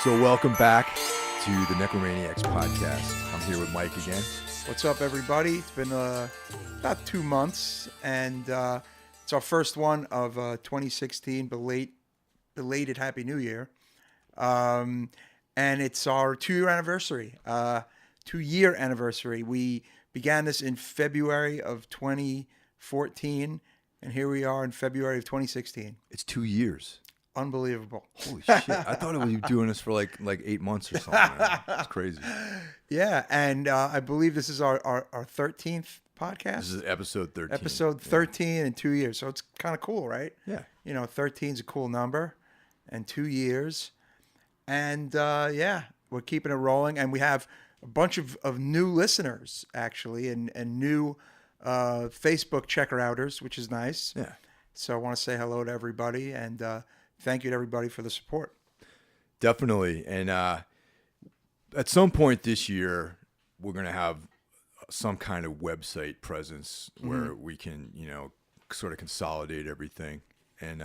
So welcome back to the Necromaniacs podcast. I'm here with Mike again. What's up, everybody? It's been about 2 months, and it's our first one of 2016. Belated Happy New Year. And it's our 2-year anniversary. 2-year anniversary. We began this in February of 2014, and here we are in February of 2016. It's 2 years. Unbelievable. Holy shit. I thought we were doing this for like 8 months or something. It's crazy. Yeah, and I believe this is our 13th podcast. This is episode 13. Episode 13 in 2 years. So it's kind of cool, right? Yeah. You know, 13 is a cool number, and 2 years. And yeah, we're keeping it rolling. And we have a bunch of new listeners, actually, and new Facebook checker-outers, which is nice. Yeah. So I want to say hello to everybody, and thank you to everybody for the support. Definitely. And at some point this year, we're going to have some kind of website presence where we can, sort of consolidate everything. And,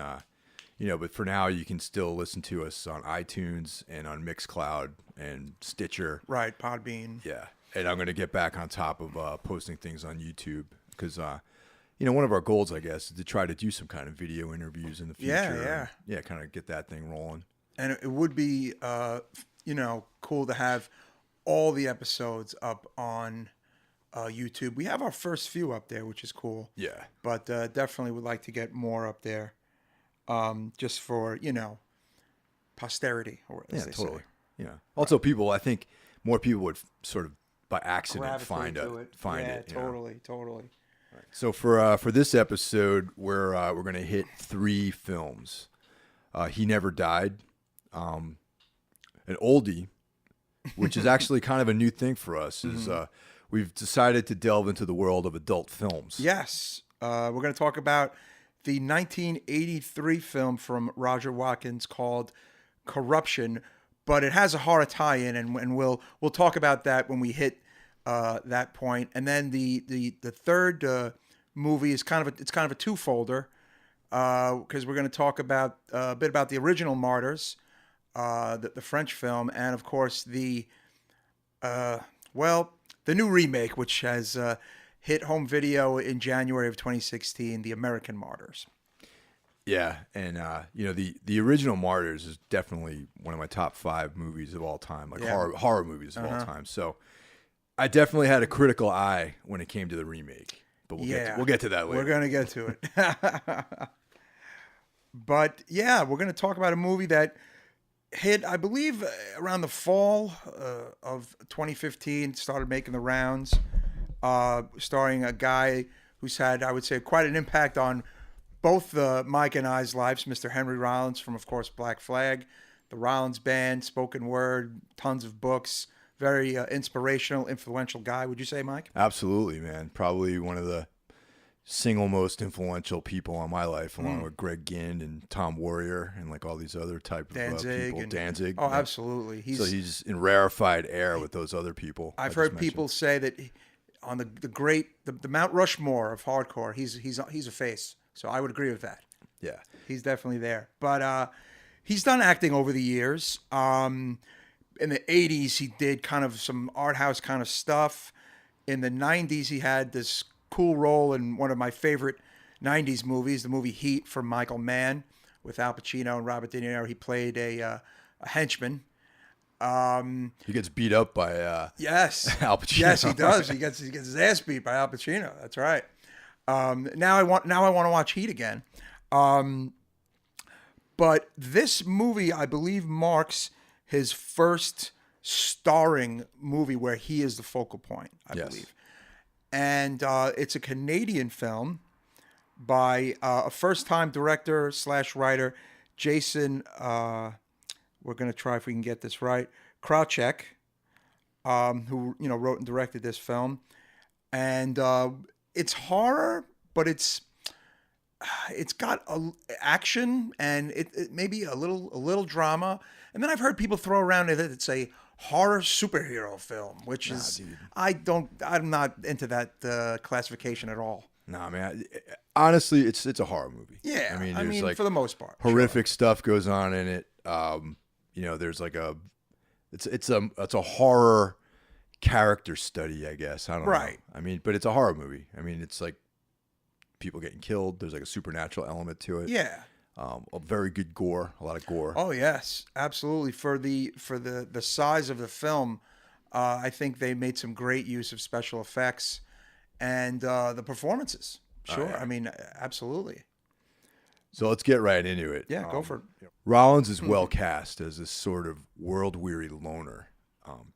but for now, you can still listen to us on iTunes and on Mixcloud and Stitcher. Right, Podbean. Yeah. And I'm going to get back on top of posting things on YouTube because, one of our goals, I guess, is to try to do some kind of video interviews in the future. Yeah, kind of get that thing rolling. And it would be, cool to have all the episodes up on YouTube. We have our first few up there, which is cool. Yeah. But definitely would like to get more up there just for, posterity, or as they totally. say. Yeah. Also, I think more people would sort of by accident Gravitate to it. Find yeah, it. Totally. Right. So for this episode, we're going to hit 3 films. He Never Died, an oldie, which is actually kind of a new thing for us. Is we've decided to delve into the world of adult films. Yes. We're going to talk about the 1983 film from Roger Watkins called Corruption, but it has a horror tie-in, and we'll talk about that when we hit that point. And then the third movie is kind of a two-folder because we're going to talk about a bit about the original Martyrs, the French film, and of course the new remake, which has hit home video in January of 2016, The American Martyrs. Yeah, and the original Martyrs is definitely one of my top 5 movies of all time, horror movies of all time. So I definitely had a critical eye when it came to the remake, but we'll get to that later. We're gonna get to it. But yeah, we're gonna talk about a movie that hit, I believe, around the fall of 2015. Started making the rounds, starring a guy who's had, I would say, quite an impact on both Mike and I's lives, Mr. Henry Rollins from, of course, Black Flag, the Rollins Band, spoken word, tons of books, very inspirational, influential guy. Would you say, Mike? Absolutely, man. Probably one of the single most influential people on my life, along with Greg Ginn and Tom Warrior and like all these other type of people. Danzig. Oh, absolutely. He's in rarefied air with those other people. I've heard people say that on the Mount Rushmore of hardcore, he's a face. So I would agree with that. Yeah. He's definitely there. But he's done acting over the years. In the 80s, he did kind of some art house kind of stuff. In the 90s, he had this cool role in one of my favorite 90s movies, the movie Heat from Michael Mann with Al Pacino and Robert De Niro. He played a henchman. He gets beat up by yes, Al Pacino. Yes, he does. He gets his ass beat by Al Pacino. That's right. Now I want to watch Heat again. But this movie, I believe, marks his first starring movie where he is the focal point, I believe. And it's a Canadian film by a first-time director / writer, Jason, we're going to try if we can get this right, Krawcheck, who wrote and directed this film. And it's horror, but it's got action and it maybe a little drama. And then I've heard people throw around it. It's a horror superhero film, which is dude. I'm not into that classification at all. Nah, man. Honestly, it's a horror movie. Yeah, I mean, like for the most part, horrific stuff goes on in it. there's like it's a horror character study, I guess. I don't know. Right. I mean, but it's a horror movie. I mean, it's like people getting killed. There's like a supernatural element to it. Yeah. A very good gore, a lot of gore. Oh yes, absolutely. For the size of the film, I think they made some great use of special effects and the performances. Sure. yeah. I mean, absolutely. So let's get right into it. Yeah, go for it. Rollins is well cast as this sort of world-weary loner.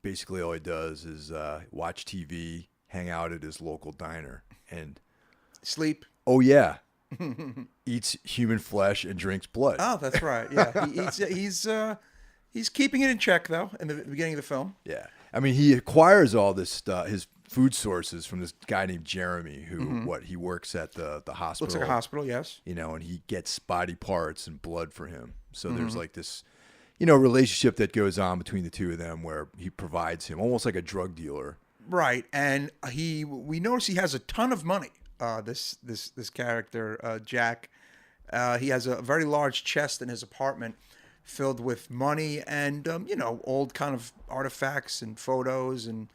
Basically, all he does is watch TV, hang out at his local diner, and Sleep. oh yeah, eats human flesh and drinks blood. Oh, that's right. Yeah, he's keeping it in check though in the beginning of the film. Yeah, I mean, he acquires all this his food sources from this guy named Jeremy, who he works at the hospital. Looks like a hospital, yes. And he gets body parts and blood for him. So there's like this, relationship that goes on between the two of them where he provides him almost like a drug dealer. Right, and we notice he has a ton of money. This character, Jack, he has a very large chest in his apartment filled with money and old kind of artifacts and photos and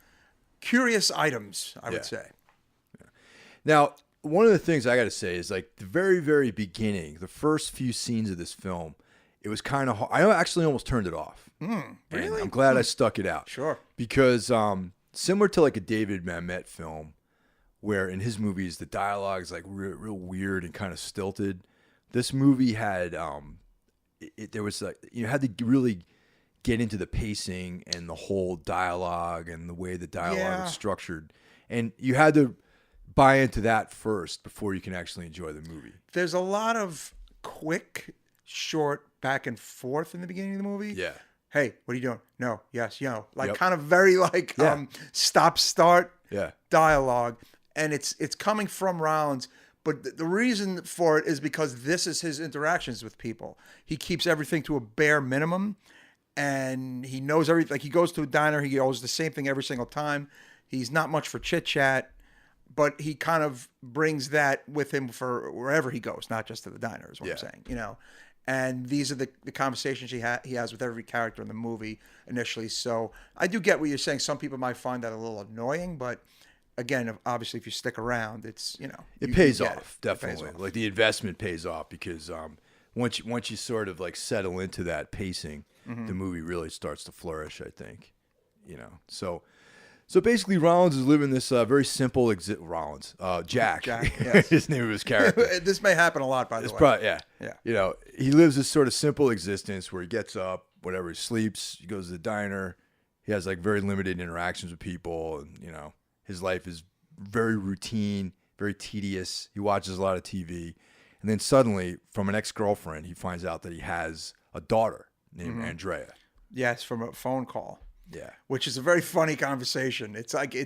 curious items, I would say. Yeah. Now, one of the things I got to say is like the very, very beginning, the first few scenes of this film, it was kind of hard. I actually almost turned it off. Really? And I'm glad I stuck it out. Sure. Because similar to like a David Mamet film, where in his movies the dialogue is like real weird and kind of stilted, this movie had there was like you had to really get into the pacing and the whole dialogue and the way the dialogue was structured, and you had to buy into that first before you can actually enjoy the movie. There's a lot of quick, short back and forth in the beginning of the movie. Yeah. Hey, what are you doing? No, yes, like Yep. kind of very like Yeah. stop start Yeah. dialogue, and it's coming from Rollins. But the reason for it is because this is his interactions with people. He keeps everything to a bare minimum, and he knows everything. Like he goes to a diner, he goes the same thing every single time. He's not much for chit chat, but he kind of brings that with him for wherever he goes, not just to the diner. Is what I'm saying, And these are the conversations he has with every character in the movie initially. So I do get what you're saying. Some people might find that a little annoying, but again, obviously, if you stick around, it's it pays off, it. definitely. It pays off. Like the investment pays off because once you sort of like settle into that pacing, the movie really starts to flourish. I think, So basically, Rollins is living this very simple Jack. Jack, yes. His name of his character. This may happen a lot, by the way. Probably, yeah. Yeah. He lives this sort of simple existence where he gets up, whatever, he sleeps, he goes to the diner, he has like very limited interactions with people, and his life is very routine, very tedious. He watches a lot of TV, and then suddenly, from an ex-girlfriend, he finds out that he has a daughter named Andrea. Yes, from a phone call. Yeah. Which is a very funny conversation. It's like,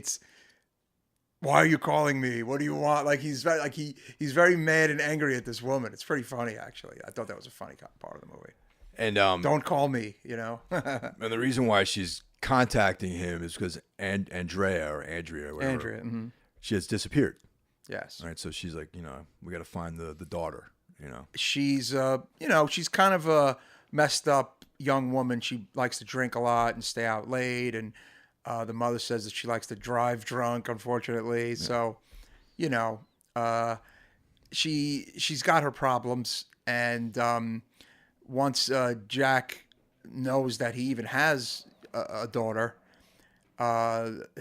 why are you calling me? What do you want? Like he's very mad and angry at this woman. It's pretty funny, actually. I thought that was a funny part of the movie. And don't call me, And the reason why she's contacting him is because Andrea, or whatever, she has disappeared. Yes. All right. So she's like, we got to find the daughter. She's she's kind of a messed up young woman. She likes to drink a lot and stay out late, and the mother says that she likes to drive drunk, unfortunately. Yeah. So she's got her problems, and once Jack knows that he even has a daughter,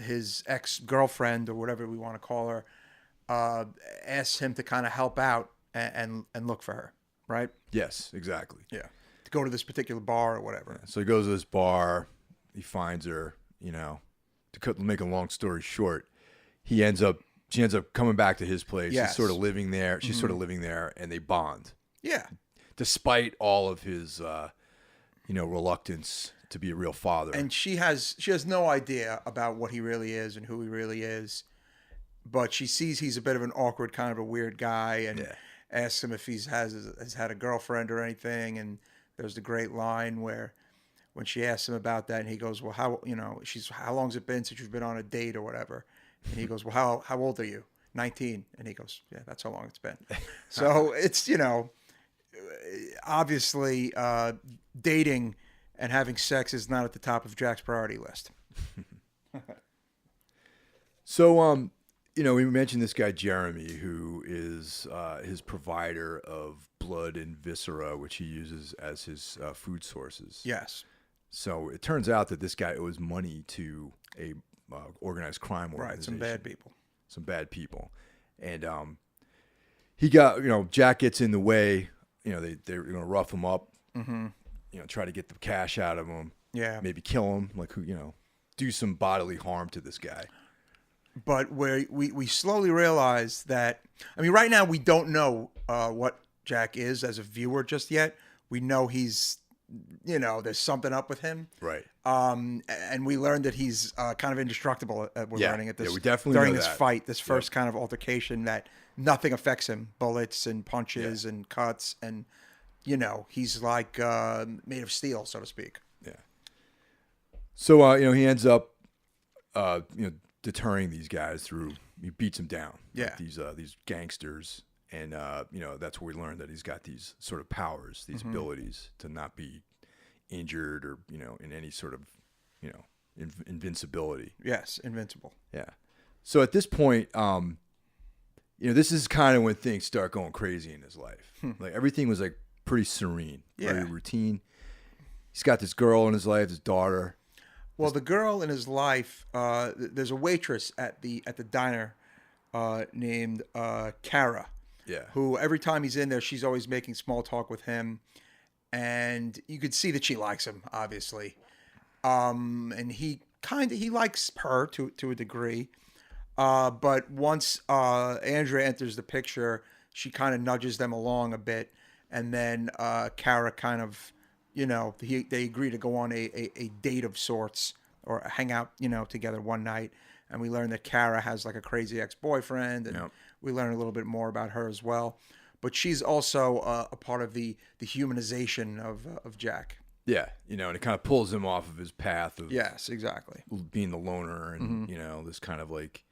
his ex-girlfriend, or whatever we want to call her, asks him to kind of help out and look for her, right? Yes, exactly. Yeah. Go to this particular bar or whatever. Yeah, so he goes to this bar, he finds her, to make a long story short, she ends up coming back to his place. Yes. He's sort of living there. She's sort of living there, and they bond. Yeah. Despite all of his, reluctance to be a real father. And she has no idea about what he really is and who he really is, but she sees he's a bit of an awkward, kind of a weird guy, and asks him if he has had a girlfriend or anything, and there's the great line where when she asks him about that, and he goes, well, how long's it been since you've been on a date or whatever? And he goes, well, how old are you? 19. And he goes, yeah, that's how long it's been. So it's, obviously dating and having sex is not at the top of Jack's priority list. So, we mentioned this guy Jeremy, who is his provider of blood and viscera, which he uses as his food sources. Yes. So it turns out that this guy owes money to a organized crime organization. Right, some bad people. Some bad people. And he got, Jack gets in the way. They're going to rough him up, try to get the cash out of him. Yeah. Maybe kill him, do some bodily harm to this guy. But we slowly realize that, right now we don't know what Jack is as a viewer just yet. We know he's, there's something up with him. Right. And we learned that he's kind of indestructible. We're learning at this. Yeah, we definitely during know this that. fight, this first kind of altercation, that nothing affects him. Bullets and punches and cuts, and he's like made of steel, so to speak. Yeah. So he ends up deterring these guys through, he beats them down. Yeah. Like these gangsters. And, that's where we learned that he's got these sort of powers, these abilities to not be injured or, in any sort of, invincibility. Yes, invincible. Yeah. So at this point, this is kind of when things start going crazy in his life. Like everything was like pretty serene, very routine. He's got this girl in his life, his daughter. Well, the girl in his life, there's a waitress at the diner named Kara. Yeah. Who every time he's in there, she's always making small talk with him, and you could see that she likes him, obviously. And he likes her to a degree. But once Andrea enters the picture, she kind of nudges them along a bit, and then Kara kind of, they agree to go on a date of sorts or hang out, together one night. And we learn that Kara has like a crazy ex-boyfriend, and we learn a little bit more about her as well. But she's also a part of the humanization of Jack. Yeah, and it kind of pulls him off of his path of yes, exactly, being the loner and this kind of like,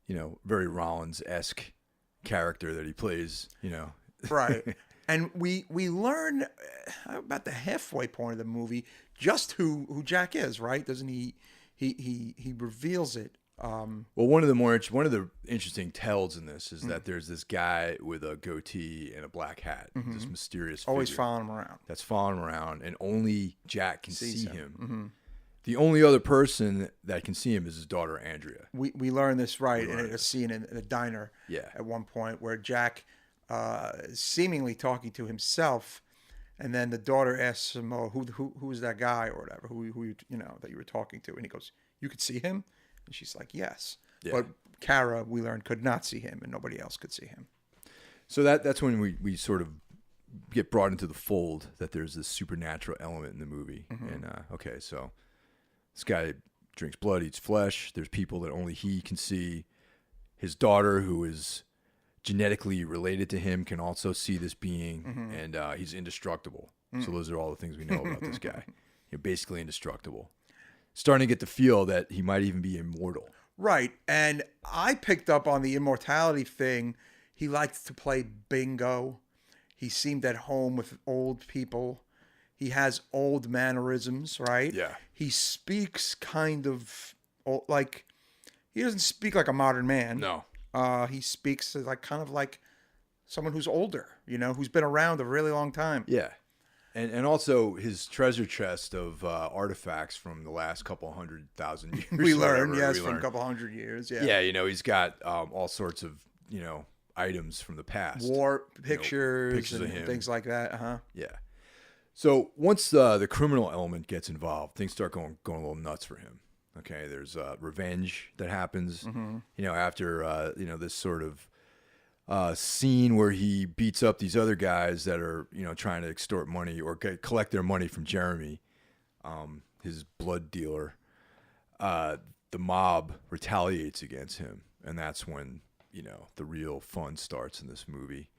very Rollins-esque character that he plays. Right. And we learn about the halfway point of the movie just who Jack is. Right? Doesn't he? He reveals it. Well, one of the interesting tells in this is that there's this guy with a goatee and a black hat, this mysterious figure. Always following him around. That's following him around, and only Jack can see him. The only other person that can see him is his daughter, Andrea. We learn this in a scene in a diner at one point where Jack is seemingly talking to himself, and then the daughter asks him, "Oh, who is that guy or whatever? Who that you were talking to?" And he goes, "You could see him?" And she's like, "Yes." Yeah. But Kara, we learned, could not see him, and nobody else could see him. So that's when we sort of get brought into the fold that there's this supernatural element in the movie. And so this guy drinks blood, eats flesh. There's people that only he can see. His daughter, who is genetically related to him, can also see this being, and he's indestructible. So those are all the things we know about this guy. Basically indestructible. Starting to get the feel that he might even be immortal. Right. And I picked up on the immortality thing. He liked to play bingo. He seemed at home with old people. He has old mannerisms, right? Yeah. He speaks kind of like, he doesn't speak like a modern man. No. He speaks like kind of like someone who's older, who's been around a really long time. Yeah. And also his treasure chest of artifacts from the last couple 100,000 years. We learned, from a couple 100 years. Yeah. Yeah, he's got all sorts of, items from the past. War pictures of and him. things like that. Yeah. So once the criminal element gets involved, things start going a little nuts for him. Okay, there's revenge that happens, after, this sort of scene where he beats up these other guys that are, trying to extort money or collect their money from Jeremy, his blood dealer. The mob retaliates against him, and that's when, the real fun starts in this movie.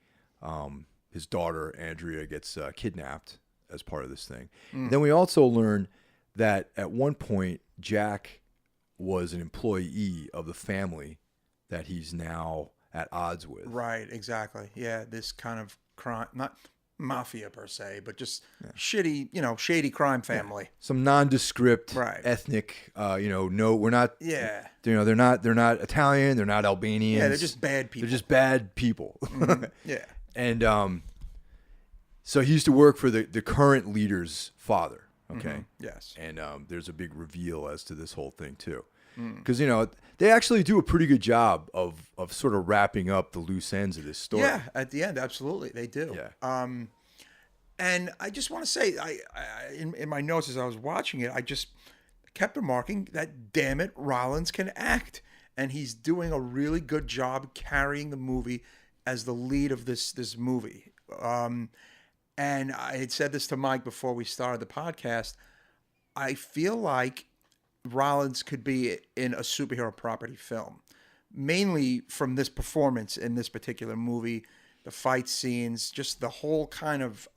His daughter, Andrea, gets kidnapped as part of this thing. Then we also learn that at one point, Jack was an employee of the family that he's now at odds with. Right, exactly. Yeah, this kind of crime, not mafia per se, but just shitty, shady crime family. Some nondescript Right. ethnic, no, we're not. Yeah. They're not Italian. They're not Albanians. Yeah, they're just bad people. They're just bad people. Yeah. And so he used to work for the current leader's father. Okay. Yes. And there's a big reveal as to this whole thing too, because they actually do a pretty good job of sort of wrapping up the loose ends of this story. Yeah, at the end, absolutely, they do. Yeah. And I just want to say, in my notes as I was watching it, I just kept remarking that, damn it, Rollins can act, and he's doing a really good job carrying the movie as the lead of this movie. And I had said this to Mike before we started the podcast. I feel like Rollins could be in a superhero property film, mainly from this performance in this particular movie, the fight scenes, just the whole kind of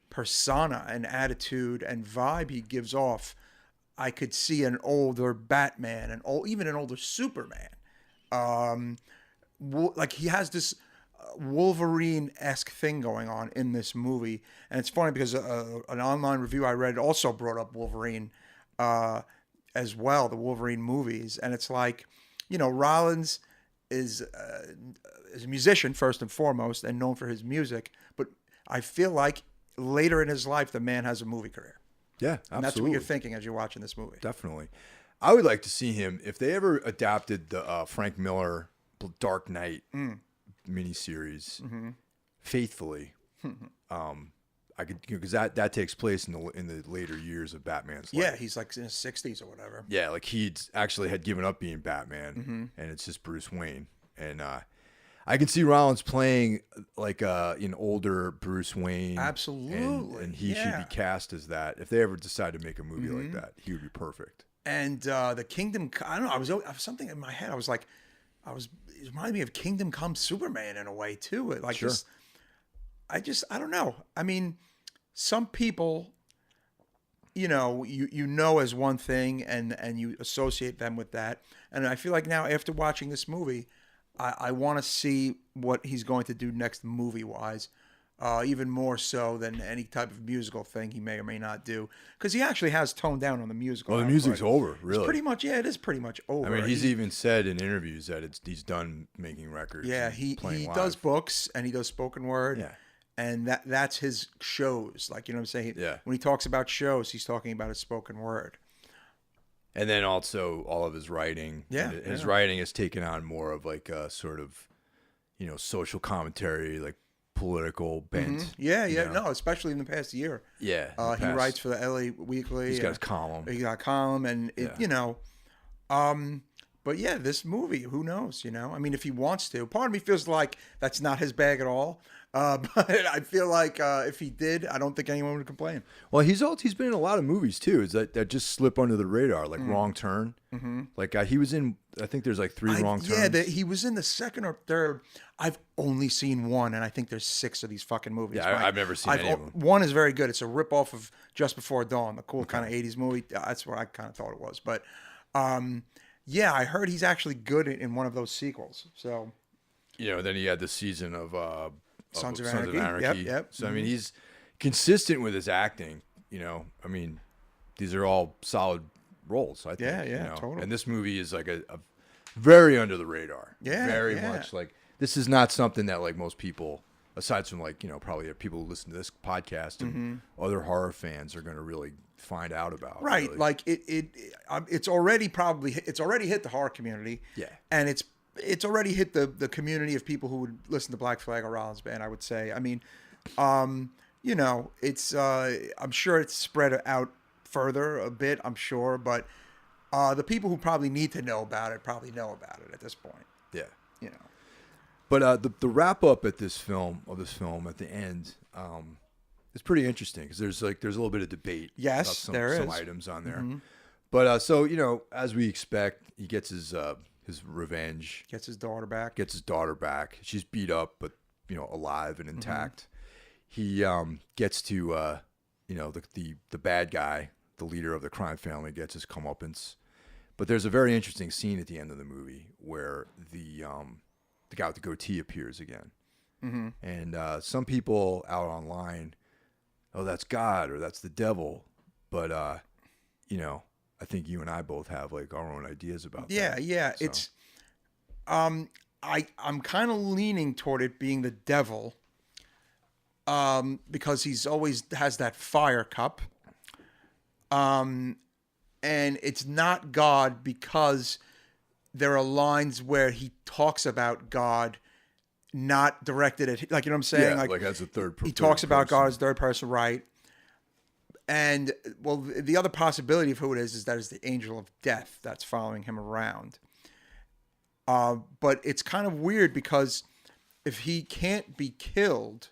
persona and attitude and vibe he gives off. I could see an older Batman and even an older Superman. Like he has this Wolverine-esque thing going on in this movie. And it's funny because an online review I read also brought up Wolverine as well, the Wolverine movies. And it's like, Rollins is a musician first and foremost and known for his music. But I feel like later in his life, the man has a movie career. Yeah, absolutely. And that's what you're thinking as you're watching this movie. Definitely. I would like to see him, if they ever adapted the Frank Miller Dark Knight miniseries faithfully. I could, because that takes place in the later years of Batman's life. Yeah, he's like in his 60s or whatever. Yeah, like he'd actually had given up being Batman, and it's just Bruce Wayne. And I can see Rollins playing like an older Bruce Wayne. Absolutely. And he should be cast as that. If they ever decide to make a movie like that, he would be perfect. And the Kingdom, I don't know, I was something in my head. It reminded me of Kingdom Come Superman in a way too. Like Sure. I don't know. I mean, some people, you know as one thing and you associate them with that. And I feel like now after watching this movie, I want to see what he's going to do next movie-wise, even more so than any type of musical thing he may or may not do. Because he actually has toned down on the musical. Well, the music's over, really. It's pretty much, it is pretty much over. I mean, he's even said in interviews that he's done making records. Yeah, and he playing live. does books and he does spoken word. Yeah. And that's his shows. Like, you know what I'm saying? Yeah. When he talks about shows, he's talking about his spoken word. And then also all of his writing. Yeah. His writing has taken on more of like a sort of, social commentary, like political bent. Yeah. No, especially in the past year. Yeah. He writes for the LA Weekly. He's got his column. He got a column and, but yeah, this movie, who knows, I mean, if he wants to. Part of me feels like that's not his bag at all. But I feel like if he did, I don't think anyone would complain. Well, he's been in a lot of movies too. Is that just slip under the radar, like Wrong Turn? Mm-hmm. Like he was in. I think there's like 3 Wrong Turns. Yeah, he was in the second or third. I've only seen one, and I think there's 6 of these fucking movies. Yeah, I've never seen any of them. One is very good. It's a ripoff of Just Before Dawn, the cool kind of 80s movie. That's what I kind of thought it was. But yeah, I heard he's actually good in one of those sequels. So, then he had the season of Sons of Anarchy. Yep. So I mean, he's consistent with his acting. I mean, these are all solid roles. I think. Yeah, totally. And this movie is like a very under the radar. Yeah, very much like this is not something that like most people, aside from like probably people who listen to this podcast and other horror fans are going to really find out about. Right, really. like it's already hit the horror community. Yeah, and it's already hit the community of people who would listen to Black Flag or Rollins Band, I would say. I mean, it's I'm sure it's spread out further a bit, I'm sure, but the people who probably need to know about it probably know about it at this point. Yeah. But the wrap up at this film at the end is pretty interesting because there's a little bit of debate. Yes, about some is. items on there. But so as we expect, he gets his revenge. Gets his daughter back. She's beat up, but alive and intact. He gets to the bad guy, the leader of the crime family, gets his comeuppance. But there's a very interesting scene at the end of the movie where the guy with the goatee appears again, And some people out online, oh, that's God or that's the devil. But, you know, I think you and I both have like our own ideas about that. Yeah. So, It's I'm kind of leaning toward it being the devil, because he's always has that fire cup. And it's not God because there are lines where he talks about God not directed at, like, you know what I'm saying? yeah, like as a third person. He talks about God as third person, right? And, well, the other possibility of who it is that it's the angel of death that's following him around. But it's kind of weird because if he can't be killed,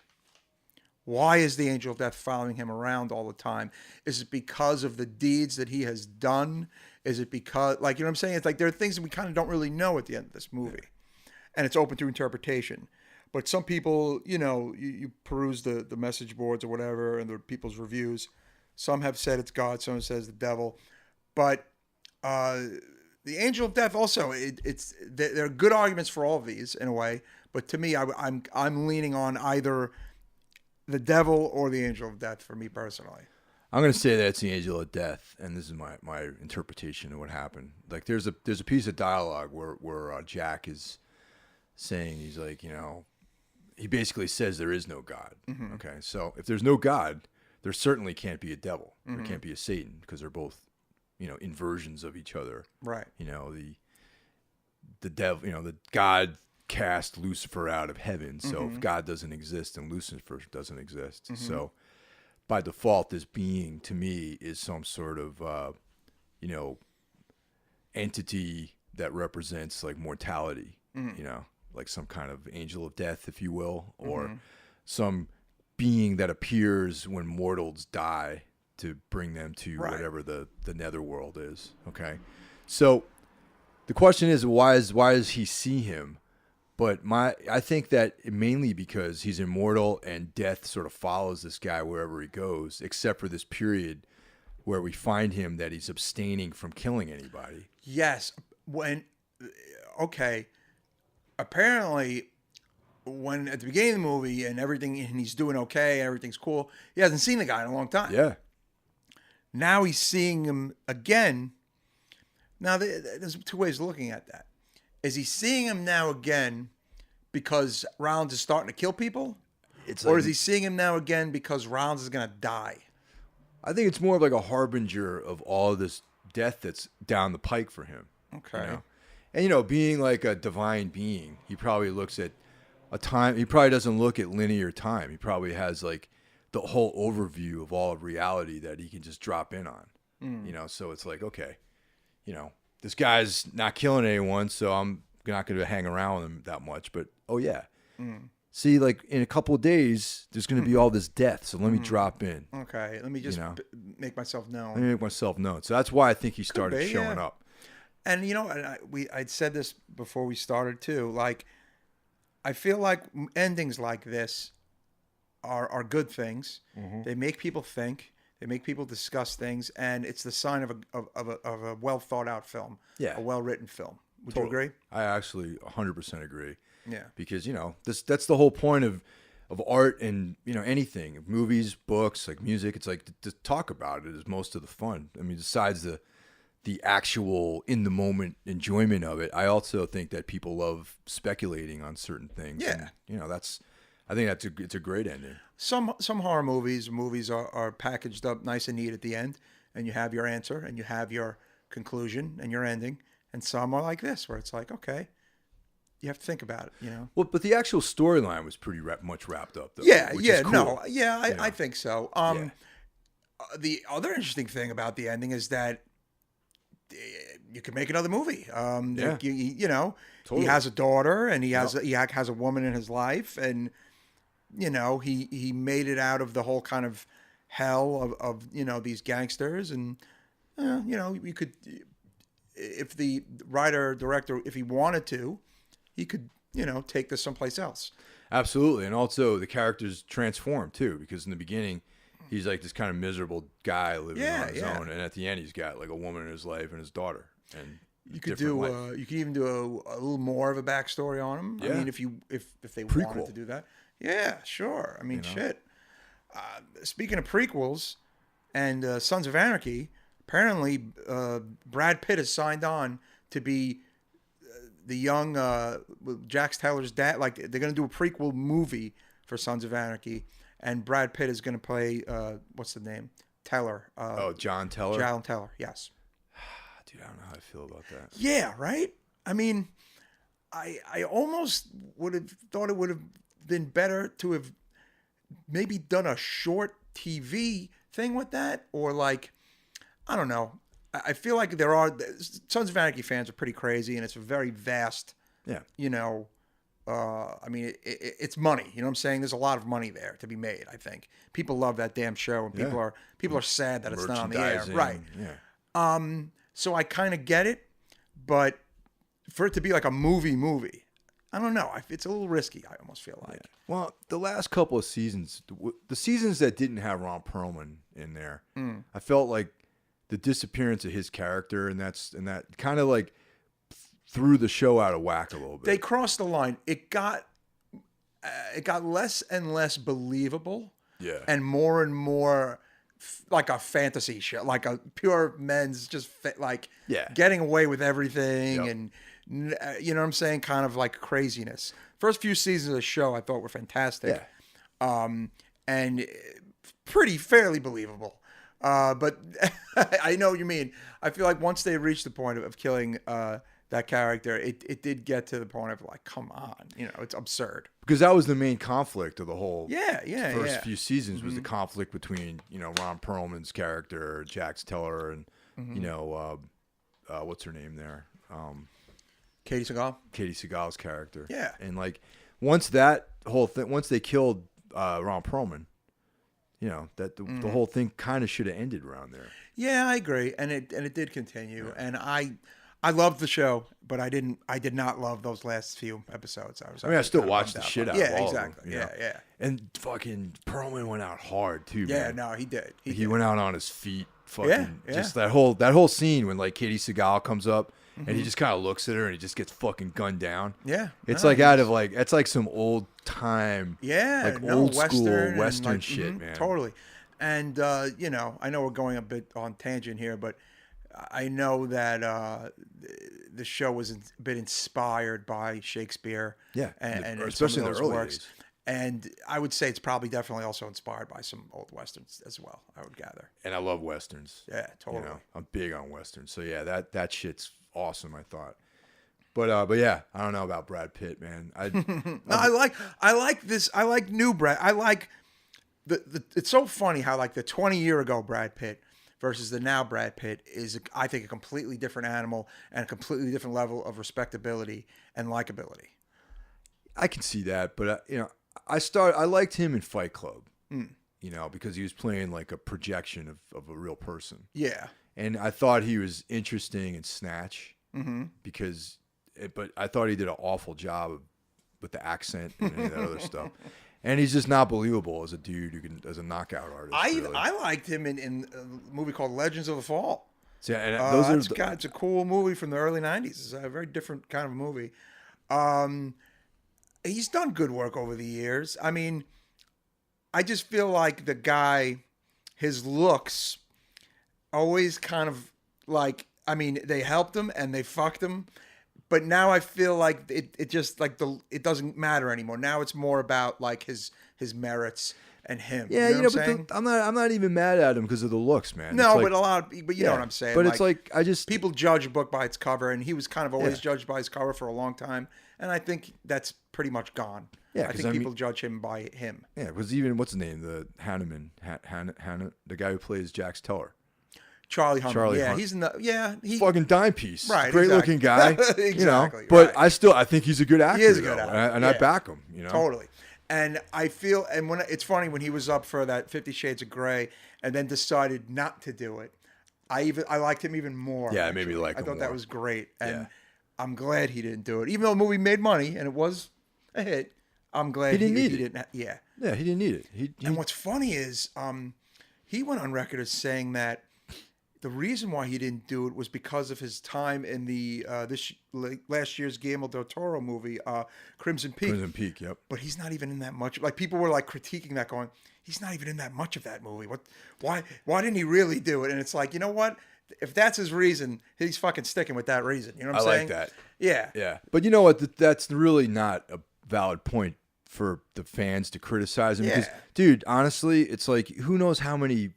why is the angel of death following him around all the time? Is it because of the deeds that he has done? Is it because, like, you know what I'm saying? It's like there are things that we kind of don't really know at the end of this movie. And it's open to interpretation. But some people, you know, you peruse the message boards or whatever and the people's reviews. Some have said it's God. Some have said it's the devil. But the angel of death also, there are good arguments for all of these in a way. But to me, I'm leaning on either the devil or the angel of death for me personally. I'm gonna say that it's the angel of death, and this is my interpretation of what happened. Like there's a piece of dialogue where Jack is saying, he's like, you know, he basically says there is no God. Okay, so if there's no God, there certainly can't be a devil. There can't be a Satan because they're both, you know, inversions of each other. Right. You know, the devil, you know, the God cast Lucifer out of heaven. So if God doesn't exist, then Lucifer doesn't exist. So by default, this being to me is some sort of, you know, entity that represents like mortality, you know, like some kind of angel of death, if you will, or some being that appears when mortals die to bring them to whatever the netherworld is. Okay. So the question is, why does he see him? But I think that mainly because he's immortal and death sort of follows this guy wherever he goes, except for this period where we find him that he's abstaining from killing anybody. Yes. Apparently, when at the beginning of the movie and everything, and he's doing okay, everything's cool, he hasn't seen the guy in a long time. Yeah. Now he's seeing him again. Now, there's two ways of looking at that. Is he seeing him now again because Rollins is starting to kill people? Or is he seeing him now again because Rollins is going to die? I think it's more of like a harbinger of all of this death that's down the pike for him. Okay. You know? And, you know, being like a divine being, he probably looks at a time. He probably doesn't look at linear time. He probably has like the whole overview of all of reality that he can just drop in on. You know, so it's like, okay, you know, this guy's not killing anyone, so I'm not going to hang around with him that much. But, oh, yeah. See, like in a couple of days, there's going to be all this death, so let me drop in. Okay, let me just make myself known. Let me make myself known. So that's why I think he started showing up. And, you know, I'd said this before we started, too. Like, I feel like endings like this are good things. They make people think. They make people discuss things, and it's the sign of a well thought out film, a well written film. Would you agree? I actually 100% agree. Yeah, because you know that's the whole point of art and you know anything, movies, books, like music. It's like to talk about it is most of the fun. I mean, besides the actual in the moment enjoyment of it, I also think that people love speculating on certain things. Yeah, and, you know I think it's a great ending. Some horror movies are packaged up nice and neat at the end, and you have your answer and you have your conclusion and your ending. And some are like this, where it's like, okay, you have to think about it, you know. Well, but the actual storyline was pretty much wrapped up, though. Which is cool. I think so. The other interesting thing about the ending is that you can make another movie. You know, totally. He has a daughter, and he has a woman in his life, and you know, he made it out of the whole kind of hell of you know these gangsters, and you know, you could, if the writer-director, if he wanted to, he could, you know, take this someplace else. Absolutely. And also the characters transform too, because in the beginning he's like this kind of miserable guy living on his own, and at the end he's got like a woman in his life and his daughter. And You could different do. life. You could even do a little more of a backstory on him. I Yeah. mean, if they Prequel. wanted to do that, yeah, sure. I mean, know? shit. Speaking of prequels and Sons of Anarchy, apparently Brad Pitt has signed on to be the young Jax Teller's dad. Like they're going to do a prequel movie for Sons of Anarchy, and Brad Pitt is going to play what's the name? Teller. John Teller. John Teller. Yes. Dude, I don't know how I feel about that. Yeah. Right. I mean, I almost would have thought it would have been better to have maybe done a short TV thing with that, or like, I don't know. I feel like there are Sons of Anarchy fans are pretty crazy, and it's a very vast. Yeah. You know, I mean, it's money. You know what I'm saying? There's a lot of money there to be made. I think people love that damn show, and people are sad that it's not on the air. Right. Yeah. So I kind of get it, but for it to be like a movie, I don't know. It's a little risky. I almost feel like. Yeah. Well, the last couple of seasons, the seasons that didn't have Ron Perlman in there, I felt like the disappearance of his character and that kind of like threw the show out of whack a little bit. They crossed the line. It got less and less believable. Yeah. And more like a fantasy show, like a pure men's just getting away with everything and you know what I'm saying, kind of like craziness. First few seasons of the show I thought were fantastic. Yeah. And fairly believable. But I know what you mean. I feel like once they reached the point of killing that character, it did get to the point of like, come on, you know, it's absurd. Because that was the main conflict of the whole first few seasons was the conflict between, you know, Ron Perlman's character, Jax Teller, and, you know, what's her name there? Katie Seagal's character. Yeah. And like, once that whole thing, once they killed Ron Perlman, you know, that the whole thing kind of should have ended around there. Yeah, I agree. And it did continue. Yeah. And I loved the show, but I did not love those last few episodes. I still watched the shit out of all exactly. of them. Yeah. And fucking Perlman went out hard too, Yeah, man. no, he did. He went out on his feet. Fucking just that whole scene when like Katie Seagal comes up and he just kind of looks at her and he just gets fucking gunned down. Yeah. It's like out of like, it's like some old time, old school Western shit, man. Totally. And, you know, I know we're going a bit on tangent here, but I know that the show was a bit inspired by Shakespeare. Yeah. And especially in the early works. days. And I would say it's probably definitely also inspired by some old Westerns as well, I would gather. And I love Westerns. Yeah, totally. You know, I'm big on Westerns. So yeah, that shit's awesome, I thought. But yeah, I don't know about Brad Pitt, man. I like this. I like new Brad. I like it's so funny how like the 20-year ago Brad Pitt versus the now Brad Pitt is, I think, a completely different animal and a completely different level of respectability and likability. I can see that, but you know, I liked him in Fight Club, you know, because he was playing like a projection of a real person. Yeah. And I thought he was interesting in Snatch because, but I thought he did an awful job with the accent and any of that other stuff. And he's just not believable as a dude who can, as a knockout artist. I liked him in a movie called Legends of the Fall. So, and it's a cool movie from the early 90s. It's a very different kind of movie. He's done good work over the years. I mean, I just feel like the guy, his looks always kind of like, I mean, they helped him and they fucked him. But now I feel like it just like it doesn't matter anymore. Now it's more about like his merits and him. Yeah, you know what I'm saying? I'm not even mad at him because of the looks, man. No, like, but you know what I'm saying. But it's like people judge a book by its cover, and he was kind of always judged by his cover for a long time, and I think that's pretty much gone. Yeah, I think people judge him by him. Yeah, because even what's his name, the Hanneman, the guy who plays Jax Teller. Charlie Hunnam. He's in the he fucking dime piece. Right, great looking guy. Exactly. You know, but I think he's a good actor. He is a good actor, and I back him. You know, totally. And I feel, and when it's funny when he was up for that 50 Shades of Grey, and then decided not to do it, I liked him even more. Yeah, it made me like him. I thought more. that was great, and I'm glad he didn't do it, even though the movie made money and it was a hit. I'm glad he didn't need it. He didn't need it. And what's funny is, he went on record as saying that the reason why he didn't do it was because of his time in the last year's Guillermo del Toro movie, Crimson Peak. Crimson Peak, yep. But he's not even in that much. Like, people were like critiquing that, going, he's not even in that much of that movie. Why didn't he really do it? And it's like, you know what? If that's his reason, he's fucking sticking with that reason. You know what I'm saying? I like that. Yeah. Yeah. But you know what? That's really not a valid point for the fans to criticize him. Yeah. Because, dude, honestly, it's like, who knows how many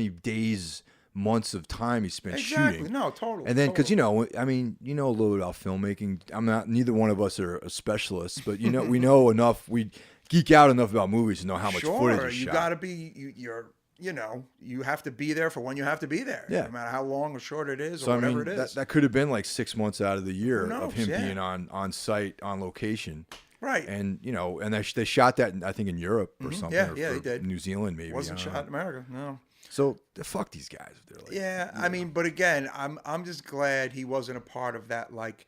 days, months of time he spent shooting. No, totally. And then, because, you know, I mean, you know a little about filmmaking. Neither one of us are a specialist, but, you know, we know enough. We geek out enough about movies to know how much footage is you shot. got to be, you have to be there for when you have to be there. Yeah. No matter how long or short it is, or So, whatever it is. That could have been like 6 months out of the year Who knows? of him Yeah. being on site, on location. Right. And, you know, and they shot that, I think, in Europe or something. Yeah, or they did. New Zealand, maybe. Wasn't I don't know. shot in America, no. So fuck these guys. They're like, Yeah, I mean, but again, I'm just glad he wasn't a part of that, like,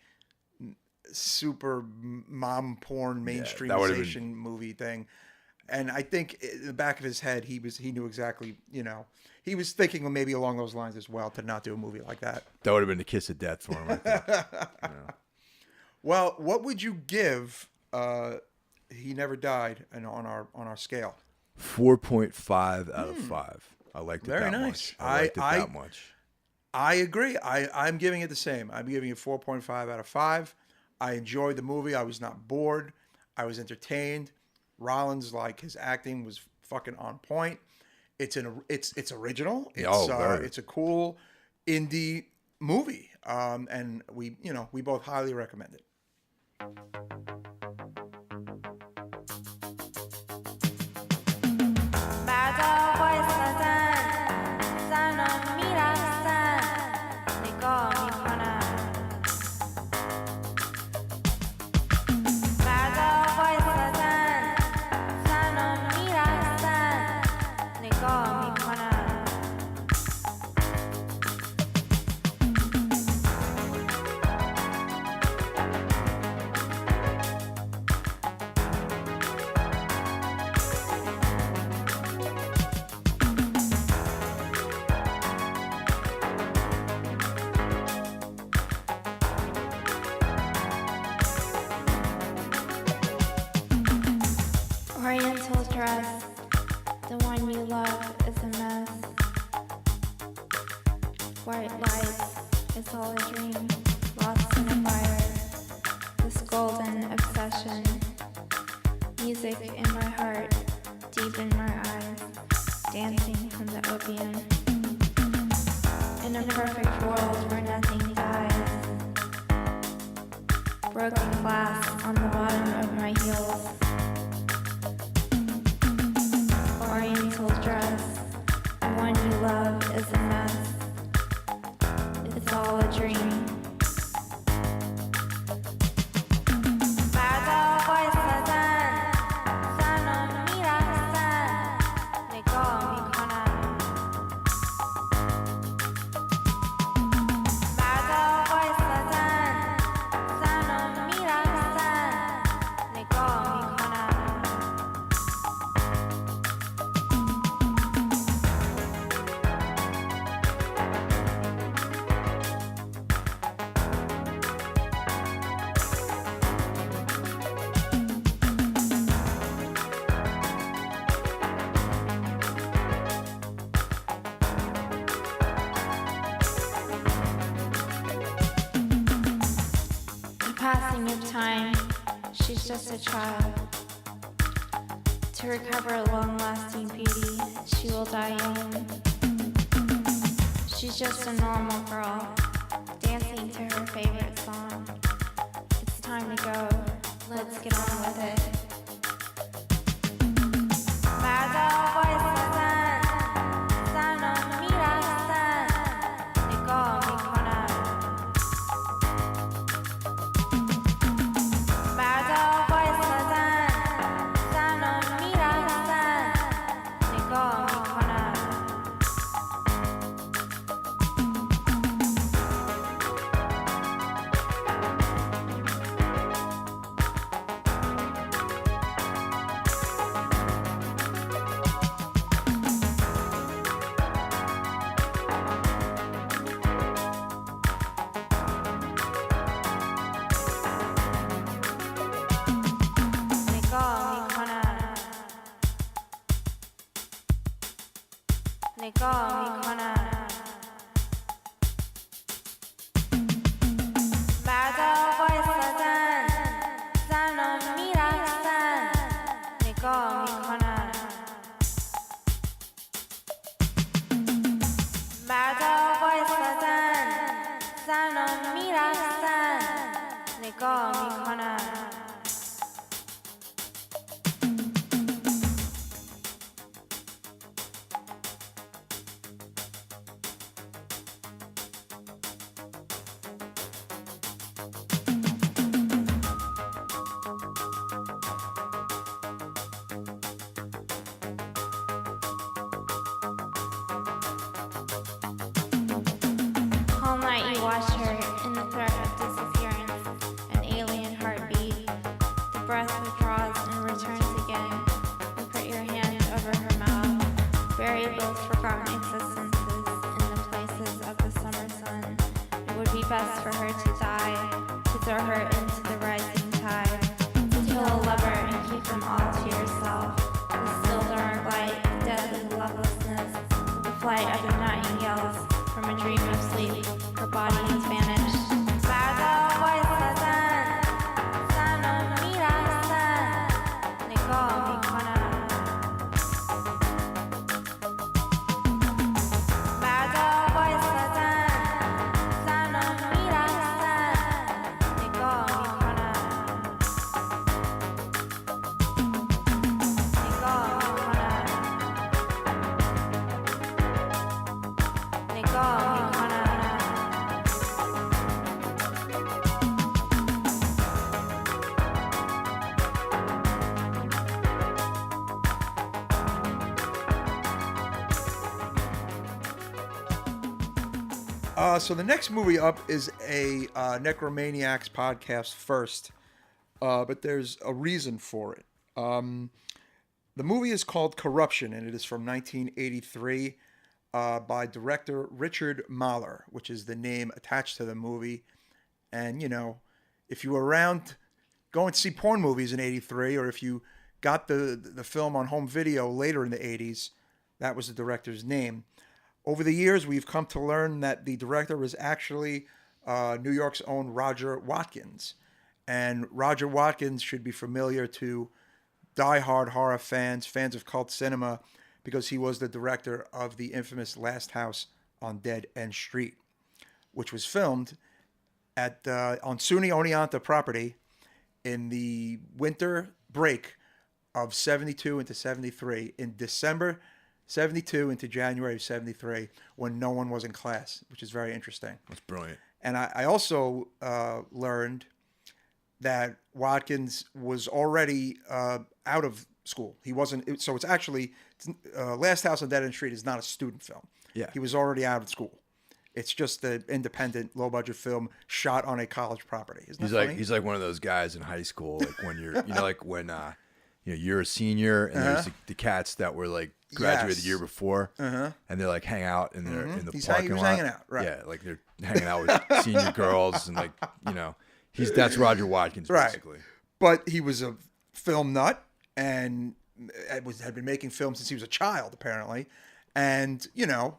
super mom porn mainstreamization movie thing. And I think in the back of his head, he knew exactly, you know, he was thinking maybe along those lines as well, to not do a movie like that. That would have been the kiss of death for him, I think. You know. Well, what would you give He Never Died on our scale? 4.5 out of 5. I liked it Very that nice. much. I liked it that much. I agree. I'm giving it the same. I'm giving it 4.5 out of 5. I enjoyed the movie. I was not bored. I was entertained. Rollins, like, his acting was fucking on point. It's original. It's a cool indie movie. And we both highly recommend it. Oriental dress, the one you love is a mess. White lights, it's all a dream, lost in a fire. This golden obsession, music in my heart, deep in my eyes, dancing from the opium. In a perfect world where nothing dies. Broken glass on the bottom of my heels. Oriental dress, the one you love is a mess. It's all a dream. Passing of time, she's just a child. To recover long-lasting beauty, she will die young. She's just a normal girl, dancing to her favorite song. It's time to go, let's get on with it. نگاه میکنن مردا وایستادن زنا میرفتن نگاه میکنن مردا وایستادن زنا میرفتن نگاه میکنن All night you watch her in the threat of disappearance, an alien heartbeat. The breath withdraws and returns again. You put your hand over her mouth, bury those forgotten existences in the places of the summer sun. It would be best for her to die, to throw her into the rising tide, to kill a lover and keep them all to yourself. The still dark light, deadly lovelessness, the flight of the nightingales from a dream of sleep. Her body has vanished. Bardo وایستادن زنا میرفتن نگاه میکنن bardo وایستادن زنا میرفتن نگاه میکنن نگاه میکنن So the next movie up is a Necromaniacs podcast first, but there's a reason for it. The movie is called Corruption, and it is from 1983 by director Richard Mahler, which is the name attached to the movie. And, you know, if you were around going to see porn movies in 83, or if you got the film on home video later in the 80s, that was the director's name. Over the years, we've come to learn that the director was actually New York's own Roger Watkins. And Roger Watkins should be familiar to diehard horror fans of cult cinema, because he was the director of the infamous Last House on Dead End Street, which was filmed at on SUNY Oneonta property in the winter break of 72 into 73, in December 72 into January of 73, when no one was in class, which is very interesting. That's brilliant. And I also learned that Watkins was already out of school. He wasn't. So it's actually Last House on Dead End Street is not a student film. Yeah. He was already out of school. It's just an independent, low-budget film shot on a college property. Isn't that funny? He's like one of those guys in high school, like when you're, you know, like when you're a senior and there's the cats that were like graduated the year before, and they're like hang out in their in the parking lot. Hanging out, right? Yeah, like they're hanging out with senior girls, and like, you know, that's Roger Watkins basically. Right. But he was a film nut, and had been making films since he was a child, apparently. And, you know,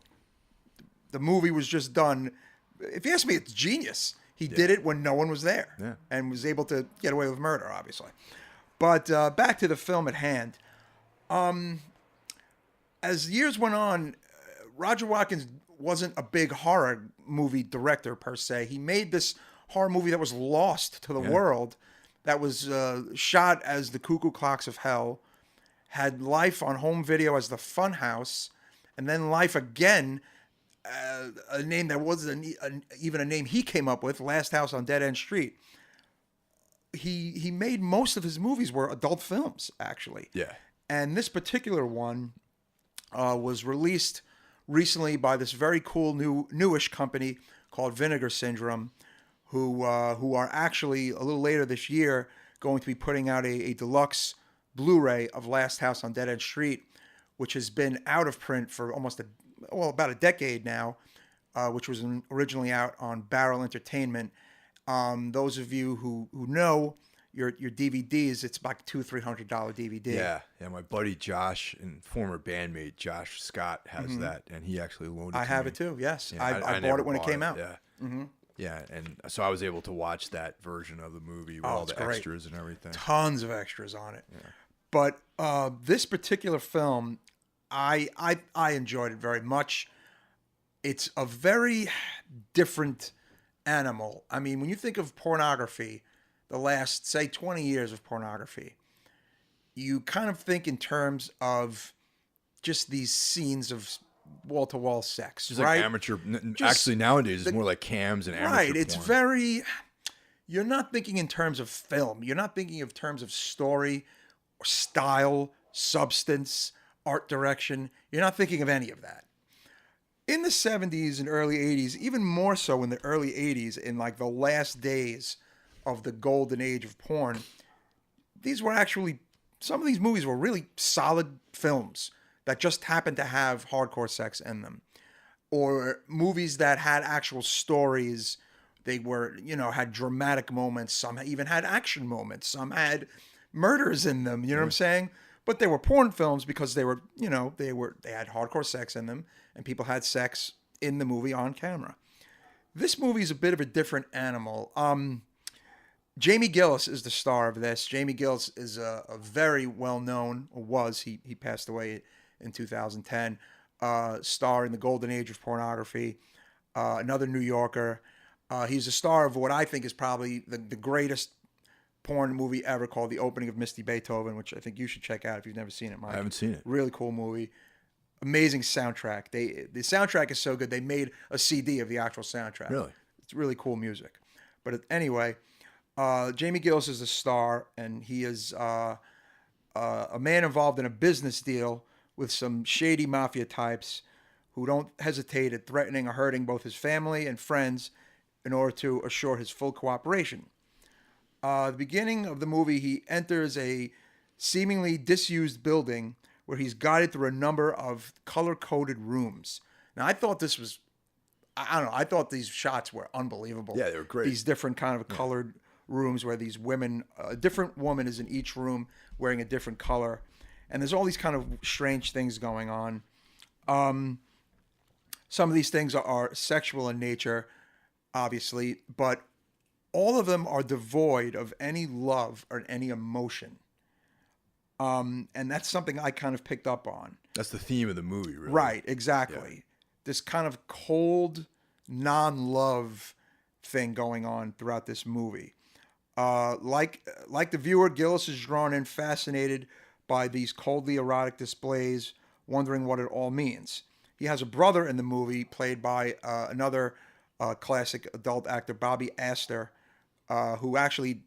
the movie was just done. If you ask me, it's genius. He did it when no one was there, and was able to get away with murder, obviously. But back to the film at hand. As years went on, Roger Watkins wasn't a big horror movie director per se. He made this horror movie that was lost to the world, that was shot as the Cuckoo Clocks of Hell, had life on home video as the Funhouse, and then life again, a name that wasn't even a name he came up with, Last House on Dead End Street. He made most of his movies were adult films, actually. Yeah. And this particular one was released recently by this very cool newish company called Vinegar Syndrome, who are actually a little later this year going to be putting out a deluxe Blu-ray of Last House on Dead End Street, which has been out of print for about a decade now, which was originally out on Barrel Entertainment. Those of you who know, your DVDs, it's like $200-$300 DVD. Yeah, my buddy Josh and former bandmate Josh Scott has that, and he actually loaned it. I to have me. it too. Yes, Yeah, I bought never it when it came out. Yeah, yeah, and so I was able to watch that version of the movie with all the great. extras and everything. Tons of extras on it. Yeah. But this particular film, I enjoyed it very much. It's a very different animal. I mean, when you think of pornography, the last, say, 20 years of pornography, you kind of think in terms of just these scenes of wall-to-wall sex, Just right? like amateur. Actually, nowadays it's more like cams and amateur. Right. It's porn. very. You're not thinking in terms of film. You're not thinking in terms of story, or style, substance, art direction. You're not thinking of any of that. In the 70s and early 80s, even more so in the early 80s, in like the last days of the golden age of porn, these were actually, some of these movies were really solid films that just happened to have hardcore sex in them. Or movies that had actual stories. They were, had dramatic moments. Some even had action moments. Some had murders in them. You know what I'm saying? But they were porn films because they were, they had hardcore sex in them, and people had sex in the movie on camera. This movie is a bit of a different animal. Jamie Gillis is the star of this. Jamie Gillis is a very well-known, or was, he passed away in 2010, star in the golden age of pornography, another New Yorker. He's a star of what I think is probably the greatest porn movie ever, called The Opening of Misty Beethoven, which I think you should check out if you've never seen it, Mike. I haven't seen it. Really cool movie. Amazing soundtrack. The soundtrack is so good, they made a CD of the actual soundtrack. Really? It's really cool music. But anyway, Jamie Gillis is the star, and he is a man involved in a business deal with some shady mafia types who don't hesitate at threatening or hurting both his family and friends in order to assure his full cooperation. The beginning of the movie, he enters a seemingly disused building where he's guided through a number of color-coded rooms. Now, I thought this was, I don't know, I thought these shots were unbelievable. Yeah, they were great. These different kind of colored rooms where these women, a different woman is in each room wearing a different color. And there's all these kind of strange things going on. Some of these things are sexual in nature, obviously, but all of them are devoid of any love or any emotion. And that's something I kind of picked up on. That's the theme of the movie, really. Right, exactly. Yeah. This kind of cold, non-love thing going on throughout this movie. Like the viewer, Gillis is drawn in, fascinated by these coldly erotic displays, wondering what it all means. He has a brother in the movie, played by another classic adult actor, Bobby Astor, who actually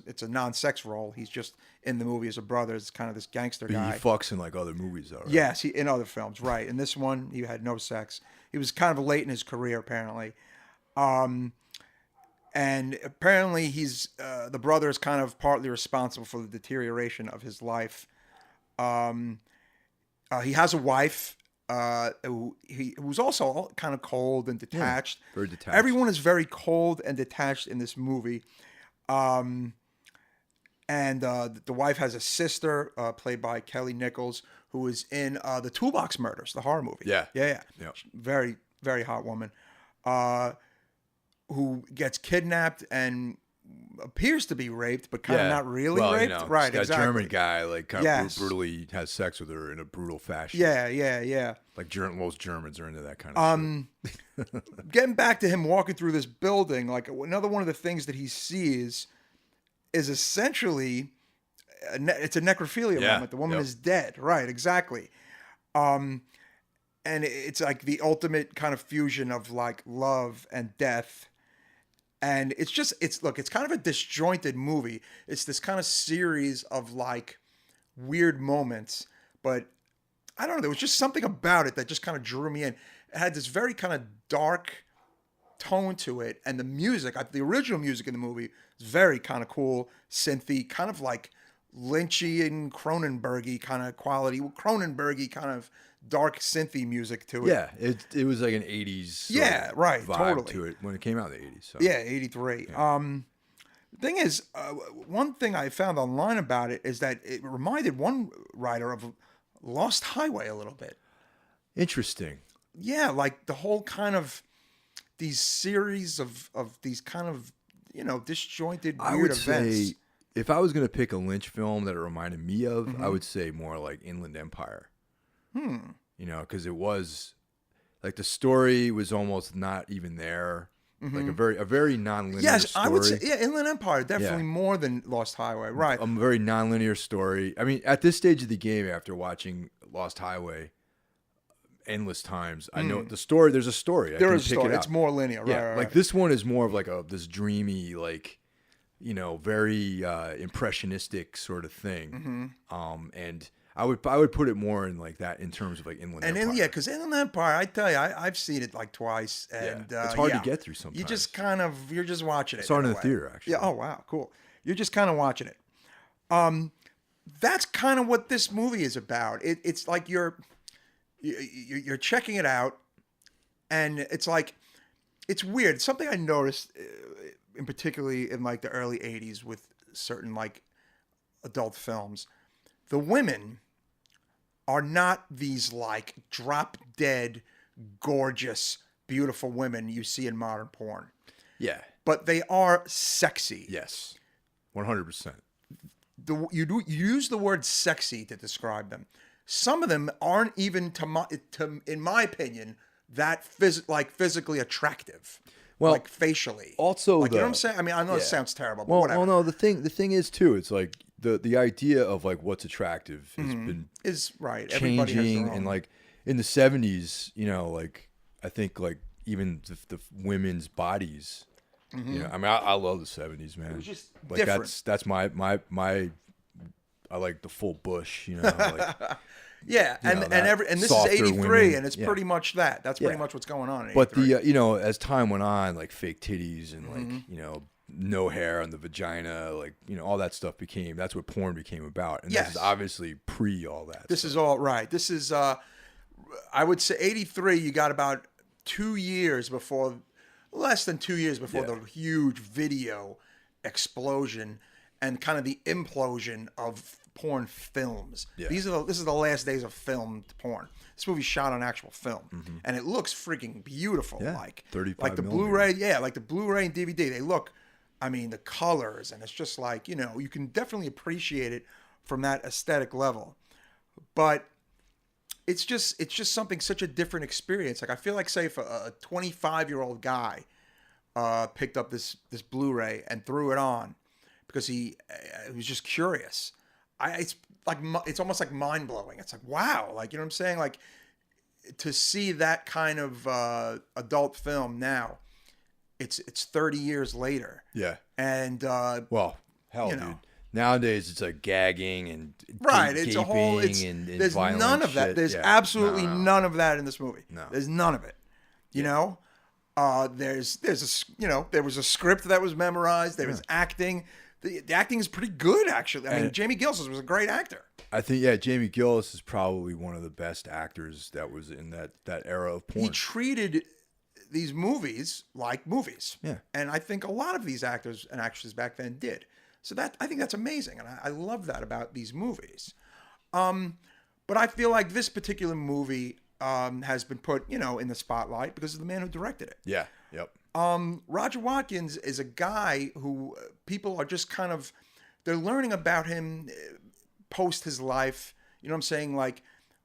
it's a non-sex role. He's just in the movie as a brother. It's kind of this gangster guy. He fucks in like other movies, though, right? Yes, in other films, right. In this one, he had no sex. He was kind of late in his career, apparently. And apparently he's the brother is kind of partly responsible for the deterioration of his life. He has a wife who's also kind of cold and detached. Yeah, very detached. Everyone is very cold and detached in this movie. And the wife has a sister played by Kelly Nichols, who is in the Toolbox Murders, the horror movie. Yeah. Very, very hot woman. Who gets kidnapped and appears to be raped, but kind of not really raped. Right, that exactly. German guy, like, kind of brutally has sex with her in a brutal fashion. Yeah. Like, most Germans are into that kind of shit. Getting back to him walking through this building, like, another one of the things that he sees is essentially, it's a necrophilia moment. The woman is dead. Right, exactly. And it's like the ultimate kind of fusion of, like, love and death. And it's kind of a disjointed movie. It's this kind of series of like weird moments, but I don't know. There was just something about it that just kind of drew me in. It had this very kind of dark tone to it. And the music, the original music in the movie is very kind of cool, synthy, kind of like Lynchy and Cronenbergy kind of quality, Cronenbergy kind of dark synthy music to it. Yeah, it was like an 80s right, vibe totally to it when it came out in the 80s. So. Yeah, 83. Yeah. The thing is, one thing I found online about it is that it reminded one writer of Lost Highway a little bit. Interesting. Yeah, like the whole kind of these series of these kind of, disjointed I weird would events. say if I was going to pick a Lynch film that it reminded me of, Mm-hmm. I would say more like Inland Empire. Because it was like the story was almost not even there. Like a very non-linear Yes, story. I would say, Inland Empire definitely Yeah. more than Lost Highway, right? A very non-linear story. I mean, at this stage of the game, after watching Lost Highway endless times, I know the story. There's a story. I There can is a pick story. It It's out. more linear, Yeah, right? like this one is more of like this dreamy, like very impressionistic sort of thing. And I would put it more in like that in terms of like Inland And Empire. because Inland Empire, I tell you, I've seen it like twice, and It's hard to get through sometimes. You just you're just watching it. Saw it in a the way. theater, actually. Yeah. Oh wow, cool. You're just kind of watching it. That's kind of what this movie is about. It's like you're checking it out, and it's like it's weird. Something I noticed, in particularly in like the early '80s with certain like adult films, the women are not these like drop dead, gorgeous, beautiful women you see in modern porn, Yeah. but they are sexy. Yes. 100%. You use the word sexy to describe them. Some of them aren't even, in my opinion, that physically attractive. Well, like facially. also like, you know what I'm the- saying? I mean, I know it yeah. sounds terrible, but Well, whatever. no. The thing is too. It's like the idea of like what's attractive has been Is right. Everybody has changing, their own. and like in the 70s, like I think like even the women's bodies. I mean, I love the 70s, man. It was just like different. that's my I like the full bush, like yeah, and know, that this is softer 83, women. and it's Yeah. pretty much that. That's pretty Yeah. much what's going on in But 83. the as time went on, like fake titties and like no hair on the vagina, like all that stuff that's what porn became about, and Yes. this is obviously pre all that. This is all right. This is, I would say 83, you got about 2 years before, less than 2 years before Yeah. the huge video explosion and kind of the implosion of porn films. Yeah. This is the last days of filmed porn. This movie's shot on actual film, and it looks freaking beautiful. Yeah, Like 35 like the millimeter. Blu-ray, like the Blu-ray and DVD. They look, I mean, the colors, and it's just like you can definitely appreciate it from that aesthetic level, but it's just something, such a different experience. Like I feel like, say, if a 25-year-old guy picked up this Blu-ray and threw it on because he was just curious. It's almost like mind blowing. It's like, wow, like, you know what I'm saying? Like, to see that kind of adult film now, it's 30 years later, Yeah. and Well, hell, you dude. know. Nowadays it's like gagging and right, it's a whole. gaping It's and there's violent none of that. shit. There's Yeah. absolutely No. none of that in this movie. No. There's none of it. You know, there's there was a script that was memorized. There was acting. The acting is pretty good, actually. I mean, Jamie Gillis was a great actor. I think Jamie Gillis is probably one of the best actors that was in that era of porn. He treated these movies like movies. Yeah. And I think a lot of these actors and actresses back then did. So I think that's amazing. And I love that about these movies. But I feel like this particular movie has been put, in the spotlight because of the man who directed it. Yeah. Yep. Roger Watkins is a guy who people are just kind of, they're learning about him post his life. You know what I'm saying? Like,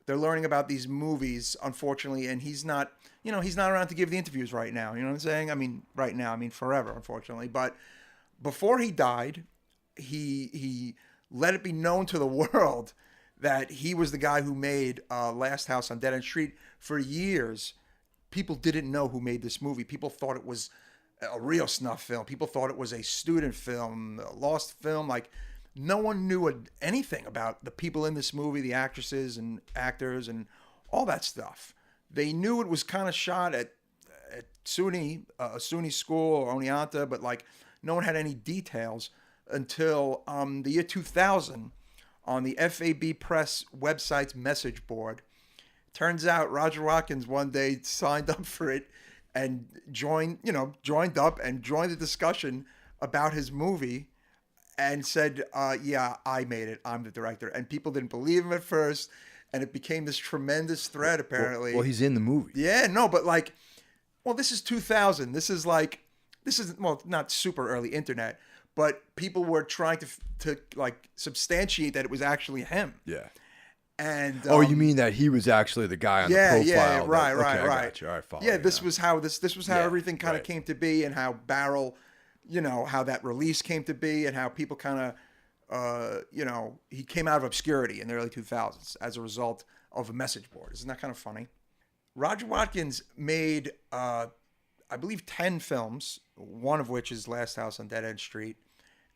they're learning about these movies, unfortunately, and he's not around to give the interviews right now. You know what I'm saying? I mean, right now, I mean forever, unfortunately. But before he died, he let it be known to the world that he was the guy who made Last House on Dead End Street. For years, people didn't know who made this movie. People thought it was a real snuff film. People thought it was a student film, a lost film. Like, no one knew anything about the people in this movie, the actresses and actors and all that stuff. They knew it was kind of shot at SUNY, a SUNY school or Oneonta, but like no one had any details until the year 2000 on the FAB Press website's message board. Turns out Roger Watkins one day signed up for it and joined up and joined the discussion about his movie and said, yeah, I made it. I'm the director. And people didn't believe him at first. And it became this tremendous threat, apparently. Well, he's in the movie. Yeah, no, but like, well, this is 2000. This is well, not super early internet, but people were trying to like substantiate that it was actually him. Yeah. And you mean that he was actually the guy on the profile? Yeah, right. I got you. All right, follow. Yeah, this was how everything kind of right. came to be, and how Barrel, how that release came to be, and how people kind of, he came out of obscurity in the early 2000s as a result of a message board. Isn't that kind of funny? Roger Watkins made, I believe, 10 films, one of which is Last House on Dead End Street,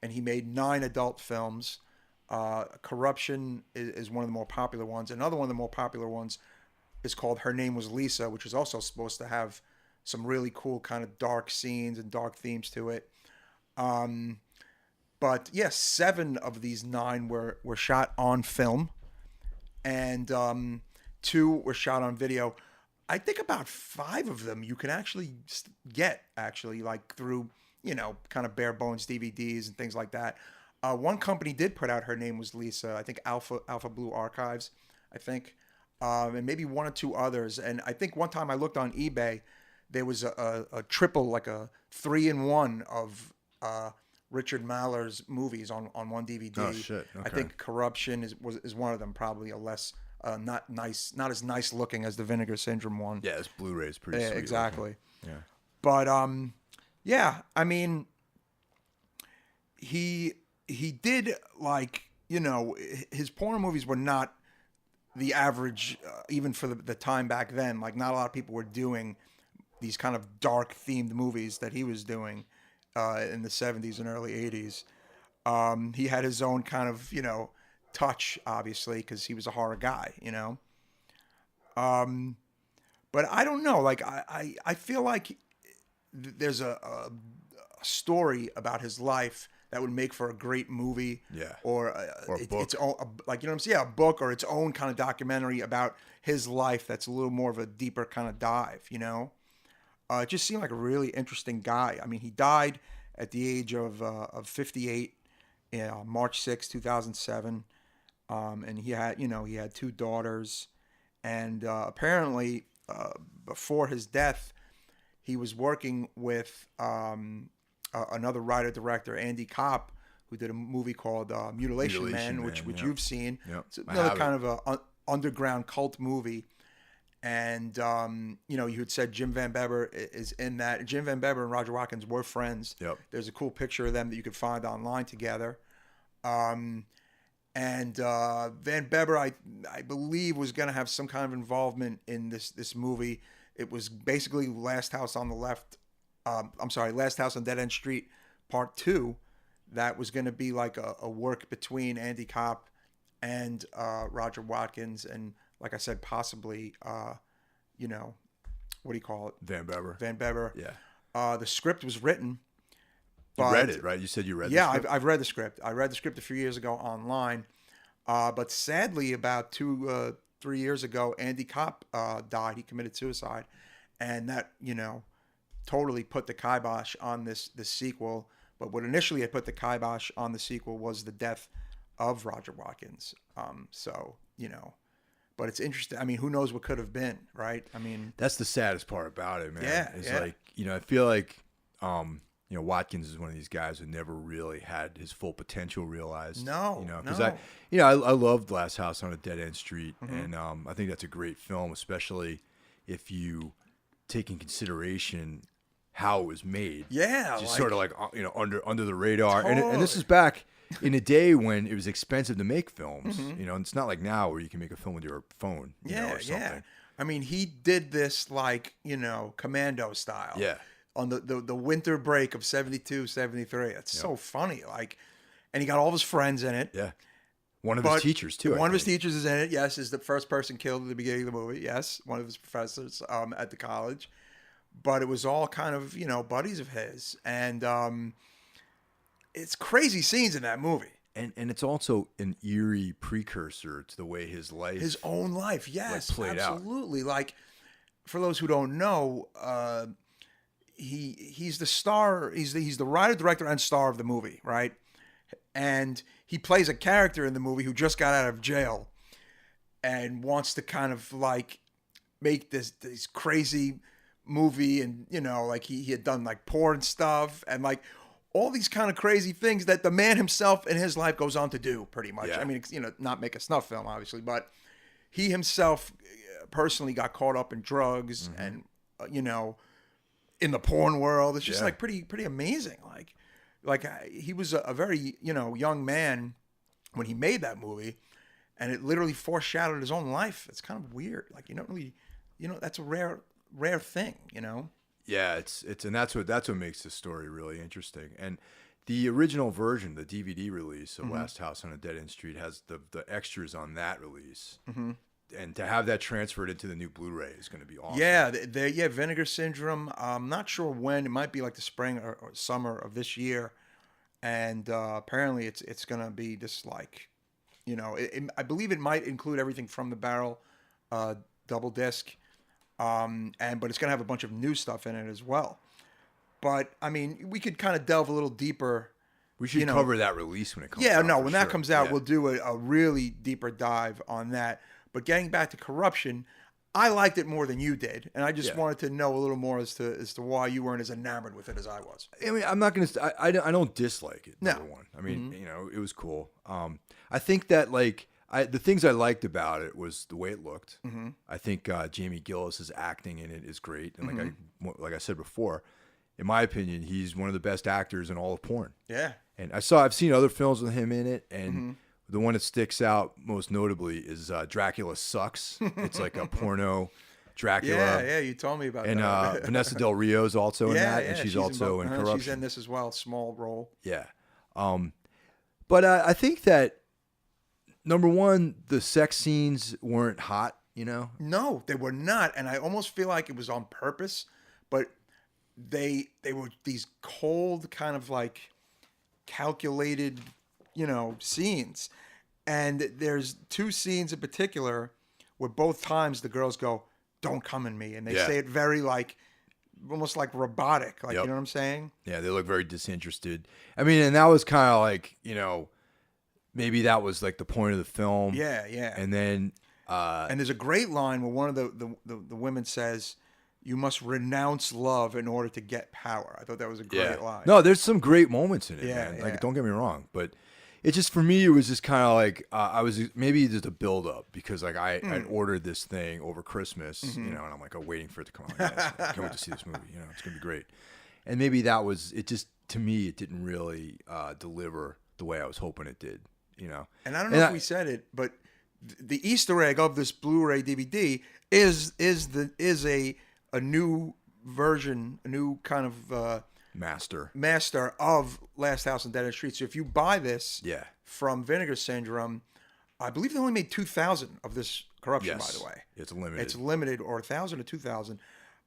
and he made 9 adult films. Corruption is one of the more popular ones. Another one of the more popular ones is called Her Name Was Lisa, which is also supposed to have some really cool kind of dark scenes and dark themes to it. But yes, 7 of these 9 were shot on film, and 2 were shot on video. I think about 5 of them you can actually get like through, kind of bare bones DVDs and things like that. One company did put out Her Name Was Lisa. I think Alpha Blue Archives, I think, and maybe 1 or 2 others. And I think one time I looked on eBay, there was a triple, like a 3-in-1 of Richard Maller's movies on one DVD. Oh shit! Okay. I think Corruption is one of them. Probably a less not as nice looking as the Vinegar Syndrome one. Yeah, this Blu-ray is pretty sweet. Exactly. Looking. Yeah. But yeah, I mean, he did, like, his porn movies were not the average, even for the time back then. Like, not a lot of people were doing these kind of dark themed movies that he was doing in the 70s and early 80s. He had his own kind of, touch, obviously, because he was a horror guy, But I don't know. Like, I feel like there's a story about his life that would make for a great movie, or a book. Its own, a book or its own kind of documentary about his life. That's a little more of a deeper kind of dive, It just seemed like a really interesting guy. I mean, he died at the age of 58, March 6, 2007, and he had 2 daughters, and apparently before his death, he was working with another writer-director, Andy Kopp, who did a movie called Mutilation Man, which you've seen. Yep. It's another kind of a underground cult movie. And, you had said Jim Van Bebber is in that. Jim Van Bebber and Roger Watkins were friends. Yep. There's a cool picture of them that you could find online together. And Van Bebber, I believe, was going to have some kind of involvement in this movie. It was basically Last House on Dead End Street Part 2. That was going to be like a work between Andy Kopp and Roger Watkins, and like I said, possibly, what do you call it? Van Bebber. Van Bebber. Yeah. The script was written. You read it, right? You said you read the script? Yeah, I've read the script. I read the script a few years ago online. But sadly, about 2-3 years ago, Andy Kopp died. He committed suicide. And that, totally put the kibosh on this sequel. But what initially had put the kibosh on the sequel was the death of Roger Watkins. But it's interesting. I mean, who knows what could have been, right? I mean, that's the saddest part about it, man. Yeah, it's like, I feel like, Watkins is one of these guys who never really had his full potential realized. No, because no. I loved Last House on a Dead End Street, Mm-hmm. and I think that's a great film, especially if you take in consideration how it was made. Yeah, just sort of like under the radar, Totally. and this is back in a day when it was expensive to make films. And it's not like now where you can make a film with your phone. Or something. Yeah. I mean, he did this like commando style. Yeah. On the winter break of 72, 73. It's so funny. Like, and he got all of his friends in it. Yeah. One of his teachers too. One of his teachers is in it. Yes, is the first person killed at the beginning of the movie. Yes, one of his professors at the college. But it was all kind of buddies of his, and it's crazy scenes in that movie. And it's also an eerie precursor to the way his own life, yes, played out. absolutely. Like, for those who don't know, he's the star. He's the writer, director, and star of the movie, right? And he plays a character in the movie who just got out of jail and wants to kind of like make this crazy movie, and like he had done like porn stuff and like all these kind of crazy things that the man himself in his life goes on to do, pretty much. Yeah. I mean, not make a snuff film, obviously, but he himself personally got caught up in drugs and in the porn world. It's just like pretty amazing. Like he was a very young man when he made that movie, and it literally foreshadowed his own life. It's kind of weird. Like you don't really, that's a rare thing. Yeah, it's and that's what makes this story really interesting. And the original version, the DVD release of Last House on a Dead End Street, has the extras on that release. And to have that transferred into the new Blu-ray is going to be awesome. Yeah, Vinegar Syndrome. I'm not sure when. It might be like the spring or summer of this year. And apparently it's going to be just like, I believe it might include everything from the barrel double disc. But it's going to have a bunch of new stuff in it as well. But I mean, we could kind of delve a little deeper. We should cover that release when it comes out. Yeah, no, when that sure. comes out, we'll do a really deeper dive on that. But getting back to Corruption, I liked it more than you did, and I just wanted to know a little more as to why you weren't as enamored with it as I was. I mean, I'm not going to. I don't dislike it. Number one. I mean, it was cool. I think that the things I liked about it was the way it looked. I think Jamie Gillis's acting in it is great, and like I said before, in my opinion, he's one of the best actors in all of porn. Yeah. And I've seen other films with him in it, and the one that sticks out most notably is Dracula Sucks. It's like a porno Dracula. Yeah, you told me about that. And Vanessa Del Rio's also in that, and she's also in Corruption. She's in this as well, small role. Yeah. But I think that, number one, the sex scenes weren't hot, No, they were not, and I almost feel like it was on purpose, but they were these cold, kind of like calculated, scenes. And there's two scenes in particular where both times the girls go, "Don't come in me," and they say it very like almost like robotic, like you know what I'm saying? Yeah, they look very disinterested. I mean, and that was kind of like, maybe that was like the point of the film. Yeah. And then and there's a great line where one of the women says, "You must renounce love in order to get power." I thought that was a great line. No, there's some great moments in it, man. Like, don't get me wrong, but it just, for me, it was just kind of like I was maybe just a build up because like I ordered this thing over Christmas, and I'm like, waiting for it to come out. I can't wait to see this movie. It's gonna be great. And maybe that was it. Just to me, it didn't really deliver the way I was hoping it did. And I don't know if we said it, but the Easter egg of this Blu-ray DVD is a new version, a new kind of master of Last House on Dead End Street. So if you buy this from Vinegar Syndrome, I believe they only made 2,000 of this Corruption, by the way. It's limited. It's limited, or 1,000 or 2,000.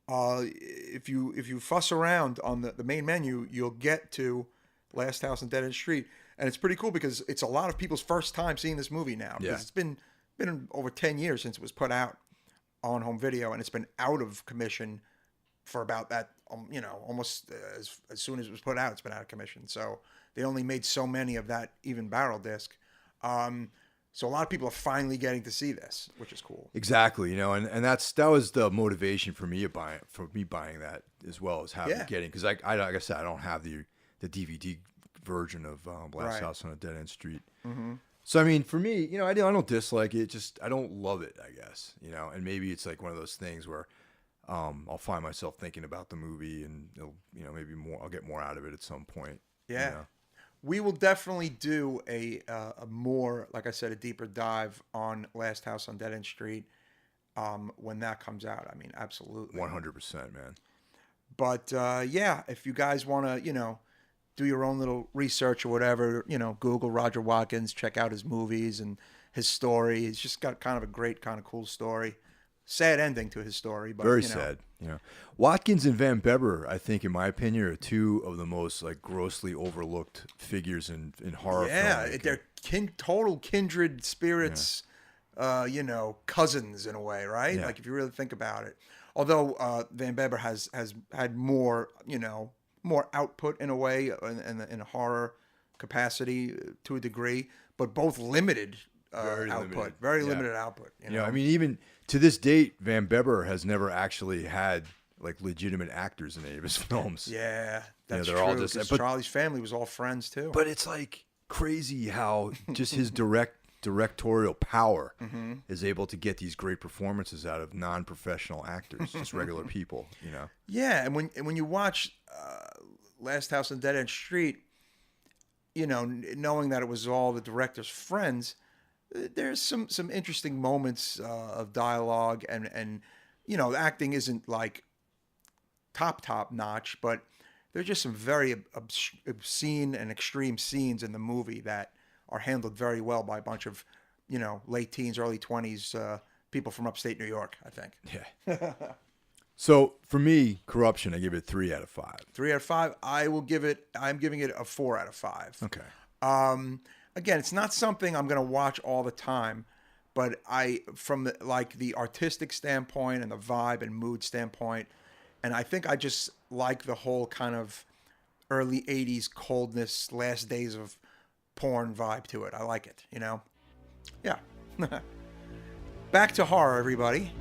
If you fuss around on the main menu, you'll get to Last House on Dead End Street. And it's pretty cool because it's a lot of people's first time seeing this movie now. Because it's been over 10 years since it was put out on home video, and it's been out of commission for about that, almost as soon as it was put out, it's been out of commission. So they only made so many of that even barrel disc. So a lot of people are finally getting to see this, which is cool. Exactly, and that was the motivation for me buying that as well as getting, because like I said, I don't have the DVD version of Last House on a Dead End Street. So I mean, for me, I don't dislike it. Just I don't love it, I guess. And maybe it's like one of those things where I'll find myself thinking about the movie, and maybe I'll get more out of it at some point. Yeah, we will definitely do a more, like I said, a deeper dive on Last House on Dead End Street when that comes out. I mean, absolutely, 100%, man. But if you guys want to, do your own little research or whatever, Google Roger Watkins, check out his movies and his story. He's just got kind of a great, kind of cool story. Sad ending to his story, but very sad. Watkins and Van Beber, I think, in my opinion, are two of the most like grossly overlooked figures in horror. Yeah, they're total kindred spirits. Cousins in a way, right? Like if you really think about it. although Van Beber has had more, more output in a way in a horror capacity to a degree, but both limited Very output, limited. very Yeah. limited output. I mean, even to this date, Van Beber has never actually had like legitimate actors in any of his films. Yeah, that's they're true. all just- 'Cause but- Charlie's family was all friends too. But it's like crazy how just his directorial power is able to get these great performances out of non-professional actors, just regular people. Yeah, and when you watch Last House on Dead End Street, knowing that it was all the director's friends, there's some interesting moments of dialogue, and the acting isn't like top notch, but there's just some very obscene and extreme scenes in the movie that are handled very well by a bunch of late teens, early 20s people from upstate New York, I think. Yeah. So for me, Corruption, I give it 3 out of 5. 3 out of 5. I'm giving it a 4 out of 5. Okay. Again, it's not something I'm going to watch all the time, but from the artistic standpoint and the vibe and mood standpoint, and I think I just like the whole kind of early 80s coldness, last days of porn vibe to it. I like it, Yeah. Back to horror, everybody.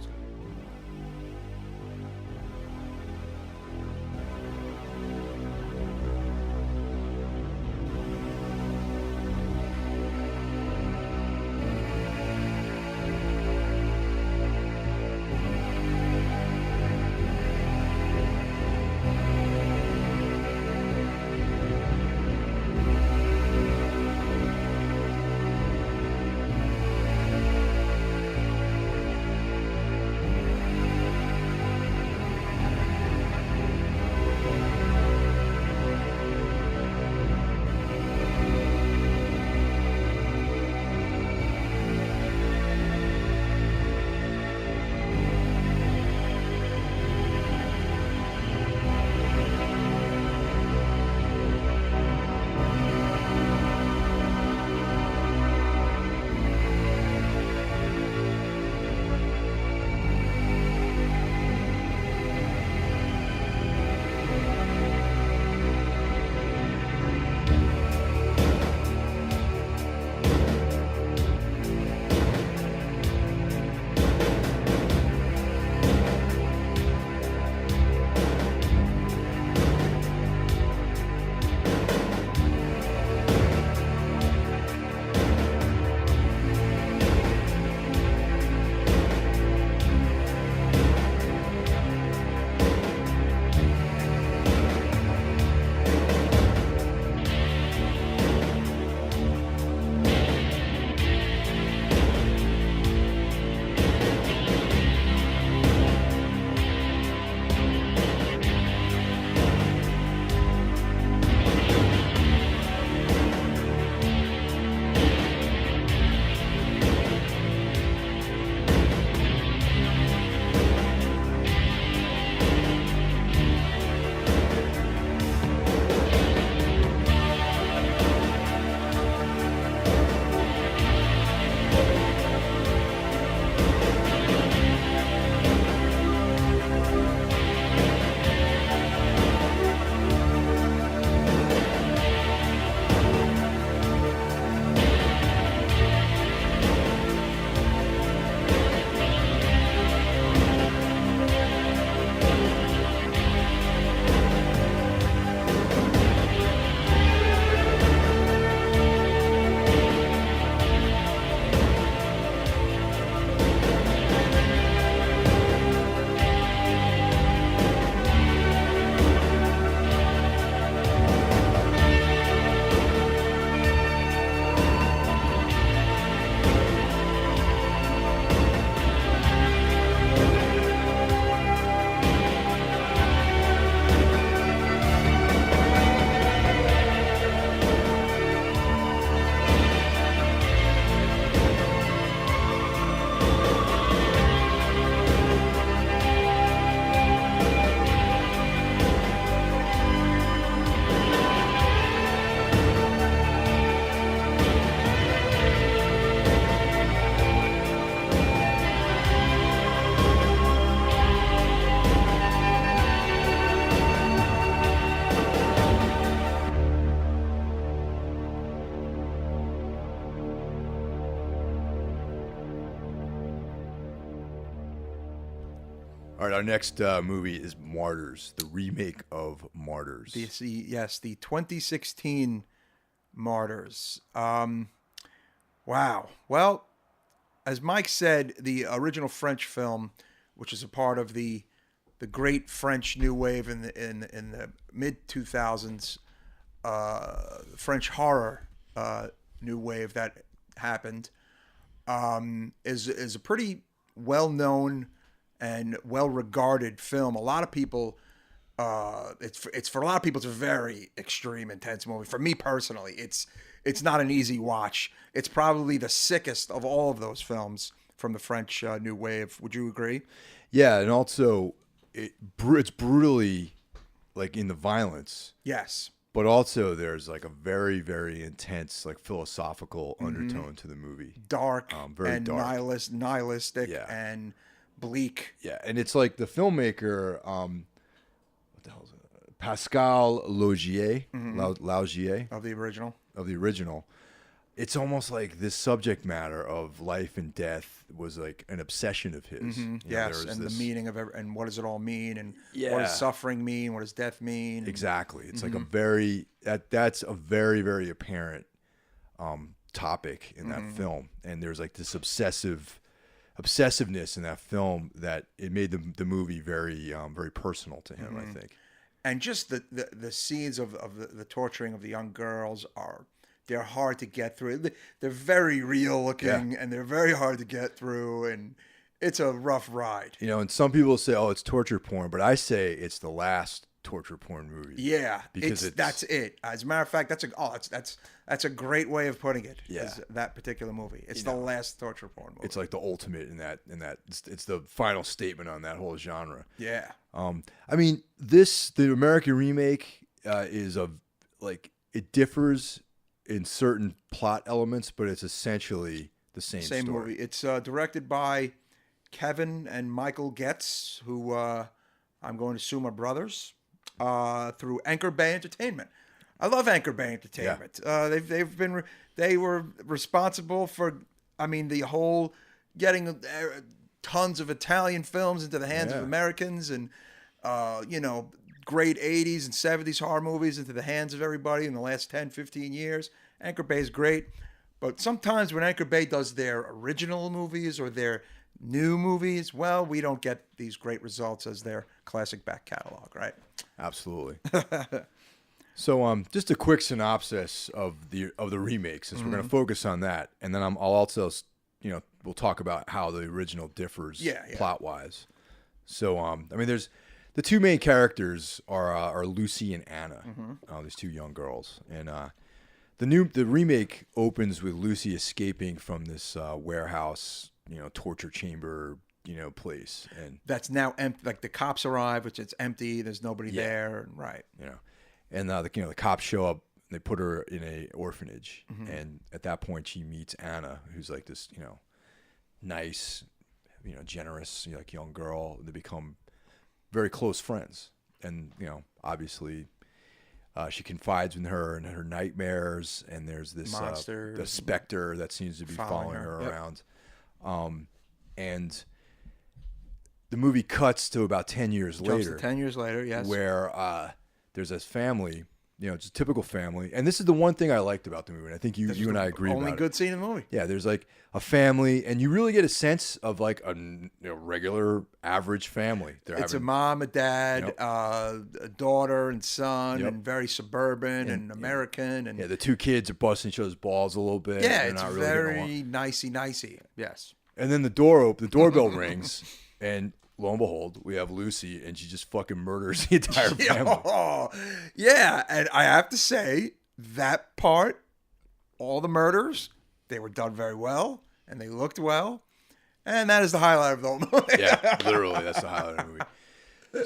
All right, our next movie is Martyrs, the remake of Martyrs. The 2016 Martyrs. Wow. Well, as Mike said, the original French film, which is a part of the great French New Wave in the mid 2000s, French horror New Wave that happened, is a pretty well known and well regarded film. A lot of people. It's for a lot of people. It's a very extreme, intense movie. For me personally, it's not an easy watch. It's probably the sickest of all of those films from the French New Wave. Would you agree? Yeah, and also it's brutally like in the violence. Yes. But also there's like a very, very intense like philosophical undertone to the movie. Dark very and dark. nihilistic Yeah. and bleak. Yeah, and it's like the filmmaker, what the hell is it? Pascal Laugier, Laugier Of the original. of the original. It's almost like this subject matter of life and death was like an obsession of his. You know, Yes, there was and this- the meaning of and what does it all mean, and what Yeah. does suffering mean, what does death mean? Exactly. It's like a very that's a very, very apparent topic in that film, and there's like this obsessiveness in that film that it made the movie very very personal to him. I think. And just the scenes of the torturing of the young girls they're hard to get through. They're very real looking, and they're very hard to get through, and it's a rough ride. You know, and some people say, "Oh, it's torture porn," but I say it's the last torture porn movie. Yeah, because that's it. As a matter of fact, that's a great way of putting it. Yeah. Is that particular movie. It's the last torture porn movie. It's like the ultimate in that it's the final statement on that whole genre. Yeah. I mean, the American remake is it differs in certain plot elements, but it's essentially the same story. Movie. It's directed by Kevin and Michael Getz, who I'm going to assume are brothers, through Anchor Bay Entertainment. I love Anchor Bay Entertainment. They were responsible for, the whole getting tons of Italian films into the hands of Americans, and great 80s and 70s horror movies into the hands of everybody in the last 10, 15 years. Anchor Bay is great. But sometimes when Anchor Bay does their original movies or their new movies, well, we don't get these great results as their classic back catalog, right? Absolutely. So, just a quick synopsis of the remake, since we're going to focus on that, and then I'll also, we'll talk about how the original differs plot wise. So, there's the two main characters are Lucy and Anna, these two young girls, and the remake opens with Lucy escaping from this warehouse, torture chamber, place, and that's now empty. Like the cops arrive, which it's empty. There's nobody there, right? And the cops show up. They put her in a orphanage, and at that point, she meets Anna, who's like this, nice, generous, like young girl. They become very close friends, and obviously, she confides in her and her nightmares. And there's this monster, the specter that seems to be following her around. And the movie cuts to about 10 years later. 10 years later, yes. Where there's this family, it's a typical family. And this is the one thing I liked about the movie. And I think you and I agree about it. Only good scene in the movie. Yeah, there's like a family, and you really get a sense of like a regular, average family. It's a mom, a dad, a daughter and son, and very suburban and American. And the two kids are busting each other's balls a little bit. Yeah, They're it's not really very nicey. Yes. And then the doorbell rings, and lo and behold, we have Lucy, and she just fucking murders the entire family. Yeah, and I have to say that part, all the murders, they were done very well, and they looked well, and that is the highlight of the whole movie. Yeah, literally, that's the highlight of the movie.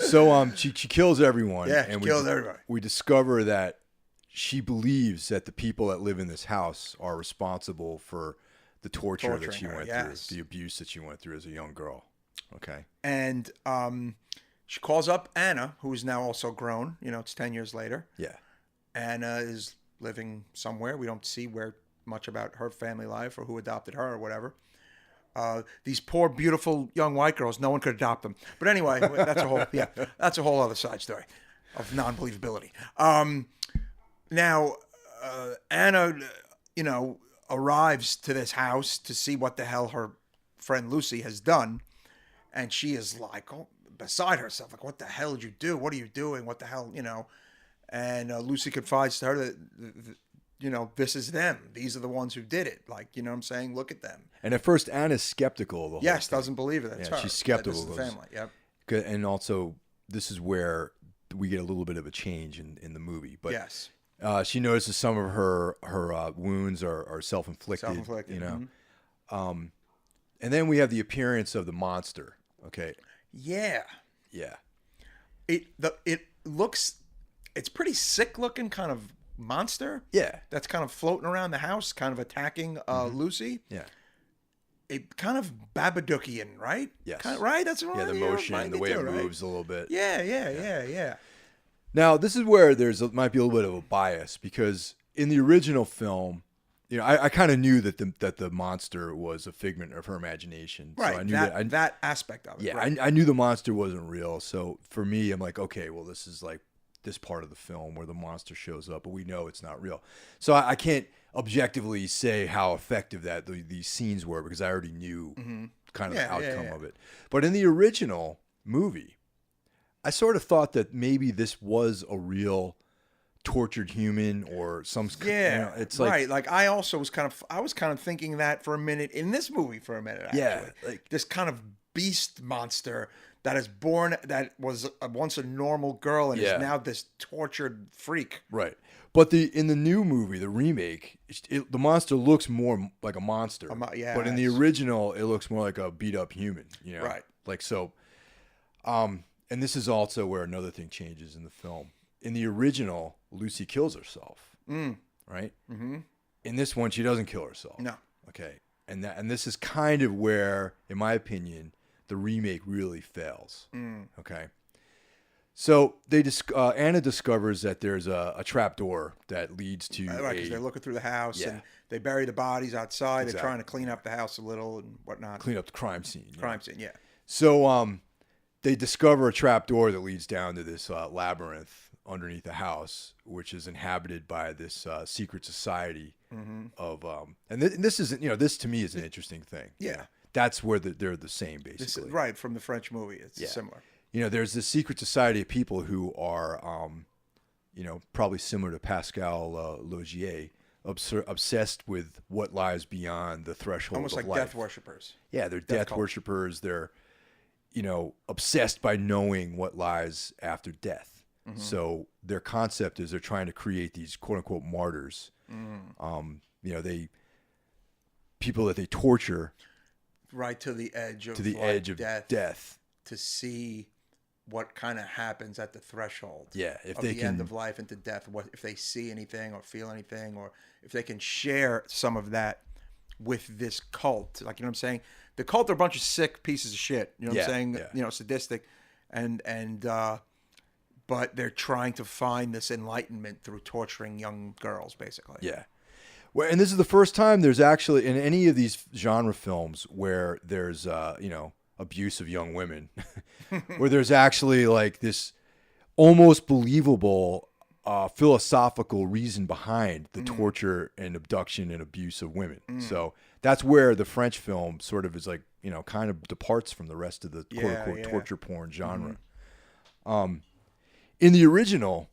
So she kills everyone. Yeah, and she kills everybody. We discover that she believes that the people that live in this house are responsible for the torture that she went through, the abuse that she went through as a young girl. Okay. And she calls up Anna, who is now also grown. It's 10 years later. Yeah. Anna is living somewhere. We don't see much about her family life or who adopted her or whatever. These poor, beautiful young white girls, no one could adopt them. But anyway, that's a whole other side story of non-believability. Now, Anna, arrives to this house to see what the hell her friend Lucy has done, and she is like, beside herself, like, what the hell did you do? What are you doing? What the hell, And Lucy confides to her that, this is them. These are the ones who did it. Like, you know what I'm saying? Look at them. And at first, Anna's skeptical of the whole thing. Doesn't believe it. That's her. She's skeptical. This is the family. Yep. And also, this is where we get a little bit of a change in the movie. But yes. She notices some of her wounds are self-inflicted. Self-inflicted. And then we have the appearance of the monster. Okay. Yeah. Yeah. It looks, it's pretty sick looking kind of monster. Yeah. That's kind of floating around the house, kind of attacking Lucy. Yeah. It kind of Babadookian, right? Yes. Right? That's what the motion, the way it moves a little bit. Yeah. Now, this is where might be a little bit of a bias, because in the original film, I kind of knew that the monster was a figment of her imagination. Right. So I knew that aspect of it. Yeah, right. I knew the monster wasn't real. So for me, I'm like, okay, well, this is like this part of the film where the monster shows up, but we know it's not real. So I can't objectively say how effective these scenes were, because I already knew kind of the outcome of it. But in the original movie, I sort of thought that maybe this was a real tortured human or some. It's like, right. Like I also was kind of thinking that for a minute in this movie for a minute. Actually. Yeah, like this kind of beast monster that is born, that was once a normal girl and is now this tortured freak. Right. But in the new movie, the remake, the monster looks more like a monster. But in the original, it looks more like a beat up human. Right. Like so. And this is also where another thing changes in the film. In the original, Lucy kills herself. Right. Mm-hmm. In this one, she doesn't kill herself. No. Okay. And this is kind of where, in my opinion, the remake really fails. Okay. So Anna discovers that there's a trap door that leads to right, because they're looking through the house and they bury the bodies outside. Exactly. They're trying to clean up the house a little and whatnot. Clean up the crime scene. Yeah. So they discover a trap door that leads down to this labyrinth underneath the house, which is inhabited by this secret society of and this isn't, this to me is an interesting thing. Yeah. That's where they're the same, basically. Right, from the French movie. It's similar. There's this secret society of people who are, probably similar to Pascal Logier, obsessed with what lies beyond the threshold almost of like life. Death worshippers. Yeah, they're death worshippers. They're, obsessed by knowing what lies after death. So their concept is they're trying to create these quote unquote martyrs. People that they torture. Right to the edge of death to see what kind of happens at the threshold. Yeah, if of they the can, end of life into death. What if they see anything or feel anything, or if they can share some of that with this cult? Like, you know what I'm saying? The cult are a bunch of sick pieces of shit. You know what I'm saying? Yeah. Sadistic, and but they're trying to find this enlightenment through torturing young girls, basically. Yeah. Well, and this is the first time there's actually in any of these genre films where there's abuse of young women, where there's actually like this almost believable philosophical reason behind the torture and abduction and abuse of women. So that's where the French film sort of is like, kind of departs from the rest of the quote unquote torture porn genre. In the original,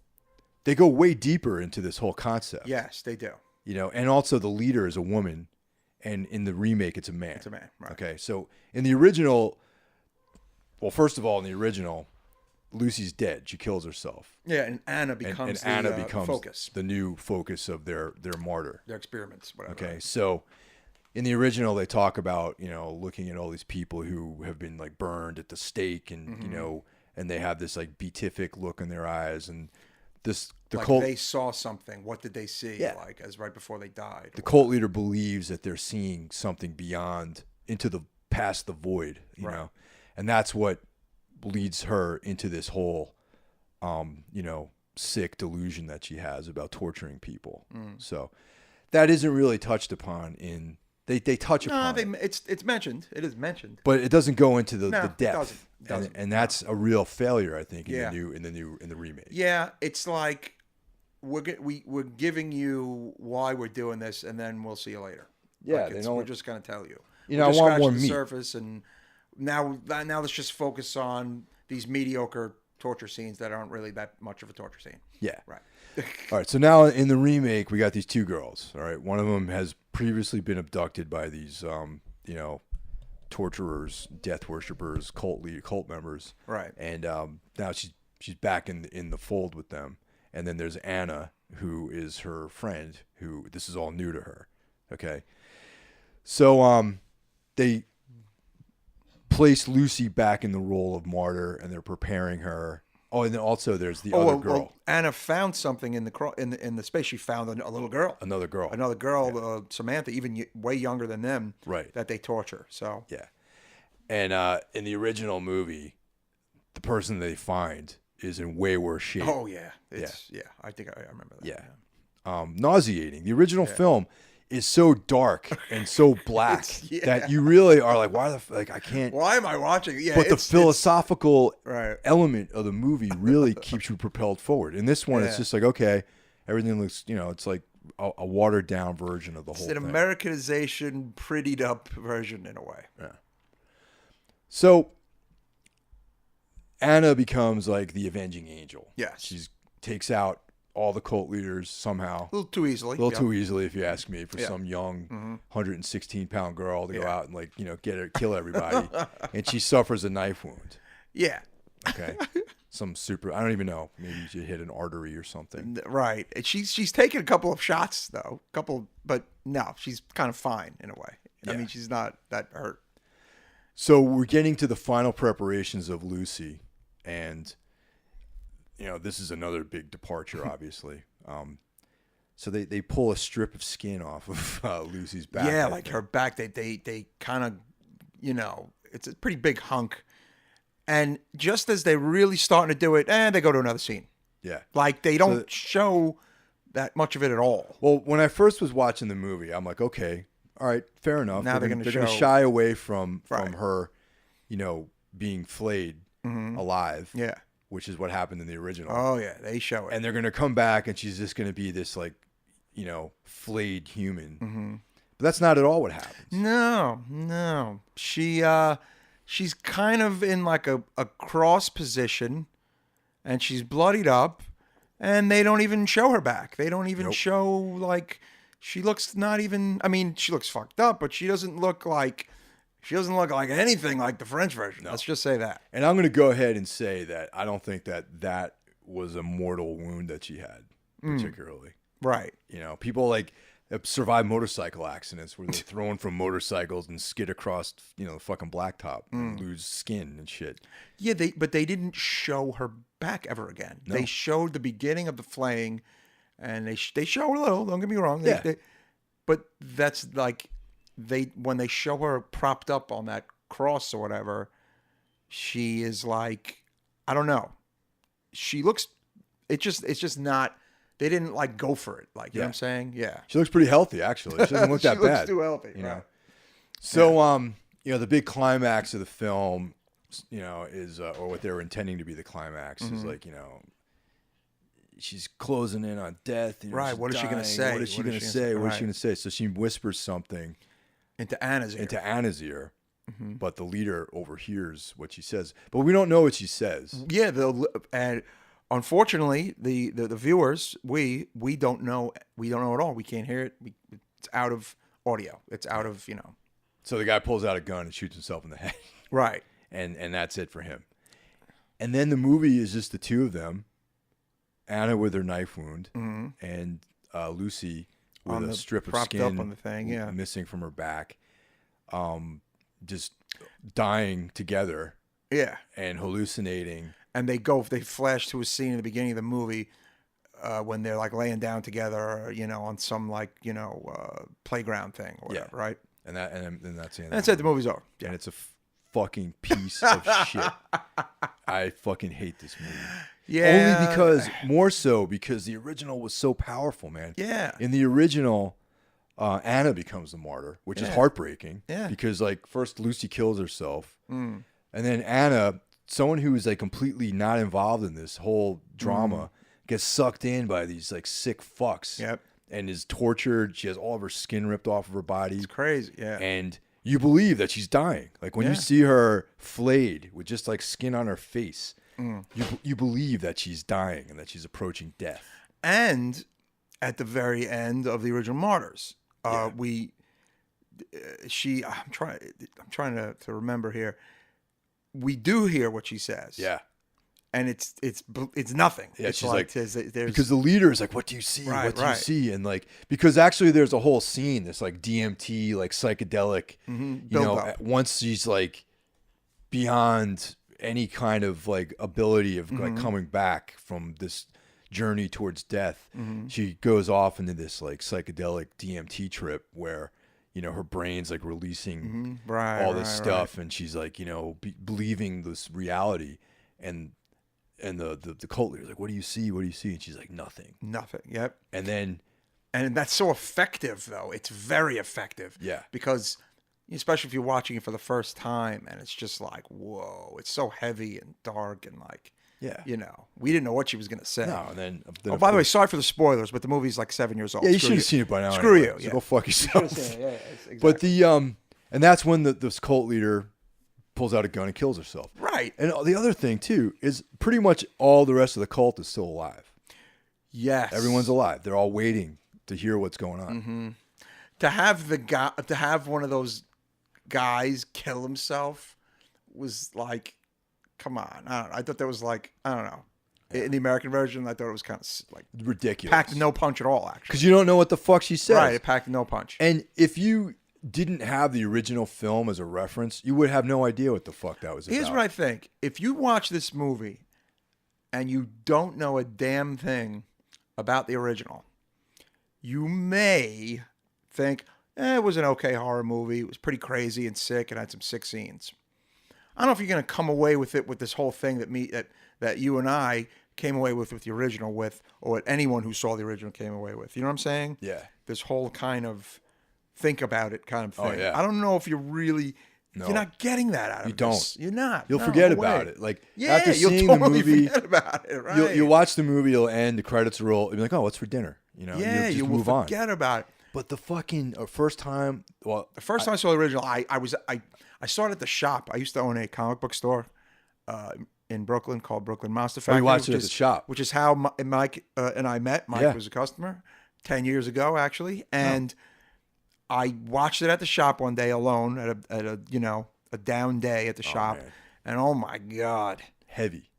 they go way deeper into this whole concept. Yes, they do. And also the leader is a woman, and in the remake, it's a man. It's a man, right. Okay, so in the original, well, first of all, in the original, Lucy's dead. She kills herself. Yeah, and Anna becomes the focus. The new focus of their martyr. Their experiments, whatever. Okay, so in the original, they talk about, looking at all these people who have been like burned at the stake, and, and they have this like beatific look in their eyes, and the cult, they saw something. What did they see? Yeah. Like as right before they died. The cult leader believes that they're seeing something beyond, past the void, you know, and that's what leads her into this whole, sick delusion that she has about torturing people. So that isn't really touched upon in They touch upon it. It's mentioned. It is mentioned. But it doesn't go into the No, depth. it doesn't. And that's a real failure, I think, Yeah. in the remake. Yeah, it's like we're giving you why we're doing this, and then we'll see you later. Yeah, Like we're just gonna tell you. You know, We're just I want more scratching the meat. surface, and now let's just focus on these mediocre torture scenes that aren't really that much of a torture scene. Yeah. Right. All right. So now in the remake, we got these two girls. All right. One of them has previously been abducted by these, torturers, death worshippers, cult members. Right. And now she's back in the fold with them. And then there's Anna, who is her friend, who this is all new to her. Okay. So they place Lucy back in the role of martyr, and they're preparing her. Oh, and then also there's the other girl. Well, Anna found something in the space. She found a little girl. Another girl. Samantha, even way younger than them. Right. That they torture. So. Yeah. And in the original movie, the person they find is in way worse shape. Oh yeah. I think I remember that. Yeah. Nauseating. The original film is so dark and so black that you really are like, I can't. Why am I watching? Yeah. But the philosophical right. element of the movie really keeps you propelled forward. In this one, it's just like, okay, everything looks, it's like a watered down version of the whole thing. It's an Americanization, prettied up version in a way. Yeah. So Anna becomes like the avenging angel. Yes. She takes out all the cult leaders somehow. A little too easily. Too easily, if you ask me, for some young 116-pound girl to go out and kill everybody. And she suffers a knife wound. Yeah. Okay. I don't even know. Maybe she hit an artery or something. Right. She's taken a couple of shots though. But no, she's kind of fine in a way. Yeah. I mean, she's not that hurt. So we're getting to the final preparations of Lucy, and this is another big departure, obviously. So they pull a strip of skin off of Lucy's back. Yeah, like her back. They kind of, it's a pretty big hunk. And just as they're really starting to do it, they go to another scene. Yeah. Like they don't show that much of it at all. Well, when I first was watching the movie, I'm like, okay, all right, fair enough. Now they're going to shy away from her, being flayed alive. Yeah. Which is what happened in the original. Oh yeah, they show it. And they're going to come back, and she's just going to be this flayed human. Mm-hmm. But that's not at all what happens. No. She's kind of in like a cross position, and she's bloodied up, and they don't even show her back. They don't even show like she looks not even. I mean, she looks fucked up, but she doesn't look like anything like the French version. No. Let's just say that. And I'm going to go ahead and say that I don't think that was a mortal wound that she had particularly. Right. People survive motorcycle accidents where they're thrown from motorcycles and skid across, the fucking blacktop and lose skin and shit. Yeah, but they didn't show her back ever again. No. They showed the beginning of the flaying, and they show a little. Don't get me wrong. But that's like when they show her propped up on that cross or whatever, she is like, I don't know. She looks. It's just not. They didn't go for it. You know what I'm saying? Yeah. She looks pretty healthy, actually. She doesn't look that bad. She looks too healthy, right. So, the big climax of the film, is, or what they were intending to be the climax is she's closing in on death. Right. What is she going to say? What is she going to say? What is she going to say? So she whispers something into Anna's ear. Mm-hmm. But the leader overhears what she says. But we don't know what she says. Yeah. And unfortunately, the viewers, we don't know. We don't know at all. We can't hear it. It's out of audio. It's out of, So the guy pulls out a gun and shoots himself in the head. Right. And that's it for him. And then the movie is just the two of them, Anna with her knife wound, and Lucy with a strip of skin up on the thing, missing from her back, just dying together. Yeah. And hallucinating. And they flash to a scene in the beginning of the movie when they're laying down together, on some playground thing or whatever, right? And that's it. That's it. The movie's over. Yeah. And it's a fucking piece of shit. I fucking hate this movie. Yeah. More so because the original was so powerful, man. Yeah. In the original, Anna becomes the martyr, which is Yeah. heartbreaking. Yeah. Because like first Lucy kills herself, and then Anna, someone who is like completely not involved in this whole drama, gets sucked in by these like sick fucks. Yep. And is tortured. She has all of her skin ripped off of her body. It's crazy. Yeah. And you believe that she's dying. Like when you see her flayed with just like skin on her face, you believe that she's dying and that she's approaching death. And at the very end of the original Martyrs, I'm trying to remember here. We do hear what she says. Yeah. And it's nothing. Yeah, it's she's like there's because the leader is like, "What do you see? Right, what do you right. see?" And like because actually there's a whole scene, this like DMT, like psychedelic. You Build know, up. once she's like beyond any kind of like ability of like coming back from this journey towards death, she goes off into this like psychedelic DMT trip where her brain's like releasing all this stuff, and she's like believing this reality, and the cult leader's like, what do you see? What do you see? And she's like, nothing. Yep. And that's so effective, though. It's very effective. Yeah. Because especially if you're watching it for the first time, and it's just like, whoa, it's so heavy and dark, and like, we didn't know what she was gonna say. No, and then oh, by the way, sorry for the spoilers, but the movie's like 7 years old. Yeah, you should have seen it by now. Screw anyway, you. So go fuck yourself. Exactly. But and that's when this cult leader pulls out a gun and kills herself. Right. And the other thing too is pretty much all the rest of the cult is still alive. Yes. Everyone's alive. They're all waiting to hear what's going on. To have one of those guys kill himself was like, come on. I don't know. I thought that was like, I don't know. In the American version, I thought it was kind of like Ridiculous. packed no punch at all, actually. Because you don't know what the fuck she says. Right, it packed no punch. And if you didn't have the original film as a reference, you would have no idea what the fuck that was about. Here's what I think. If you watch this movie and you don't know a damn thing about the original, you may think, it was an okay horror movie. It was pretty crazy and sick and had some sick scenes. I don't know if you're going to come away with it with this whole thing that you and I came away with the original with, or what anyone who saw the original came away with. You know what I'm saying? Yeah. This whole kind of think about it kind of thing. Oh, yeah. I don't know if you're really... No. You're not getting that out of You this. don't. You're not. You'll No forget way. about it. Like Yeah, after you'll seeing totally the movie, forget about it. Right. you'll watch the movie, it'll end, the credits roll, you'll be like, oh, what's for dinner? Yeah, you'll just you will move on. forget about it. But the fucking first time, The first time I saw the original, I saw it at the shop. I used to own a comic book store in Brooklyn called Brooklyn Monster Factory. you watched it at the shop. Which is how Mike and I met. Mike was a customer 10 years ago, actually. And I watched it at the shop one day alone at a down day at the shop. Man. And oh my God. Heavy.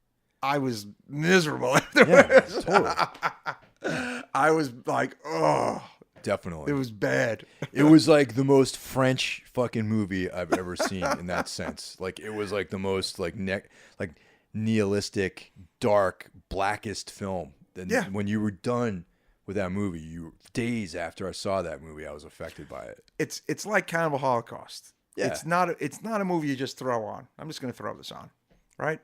I was miserable afterwards. Yeah, totally. I was like, oh. Definitely. It was bad. It was like the most French fucking movie I've ever seen in that sense. Like it was like the most like nihilistic, dark, blackest film. And when you were done with that movie, days after I saw that movie, I was affected by it. It's like Cannibal Holocaust. Yeah. It's not a movie you just throw on. I'm just going to throw this on, right?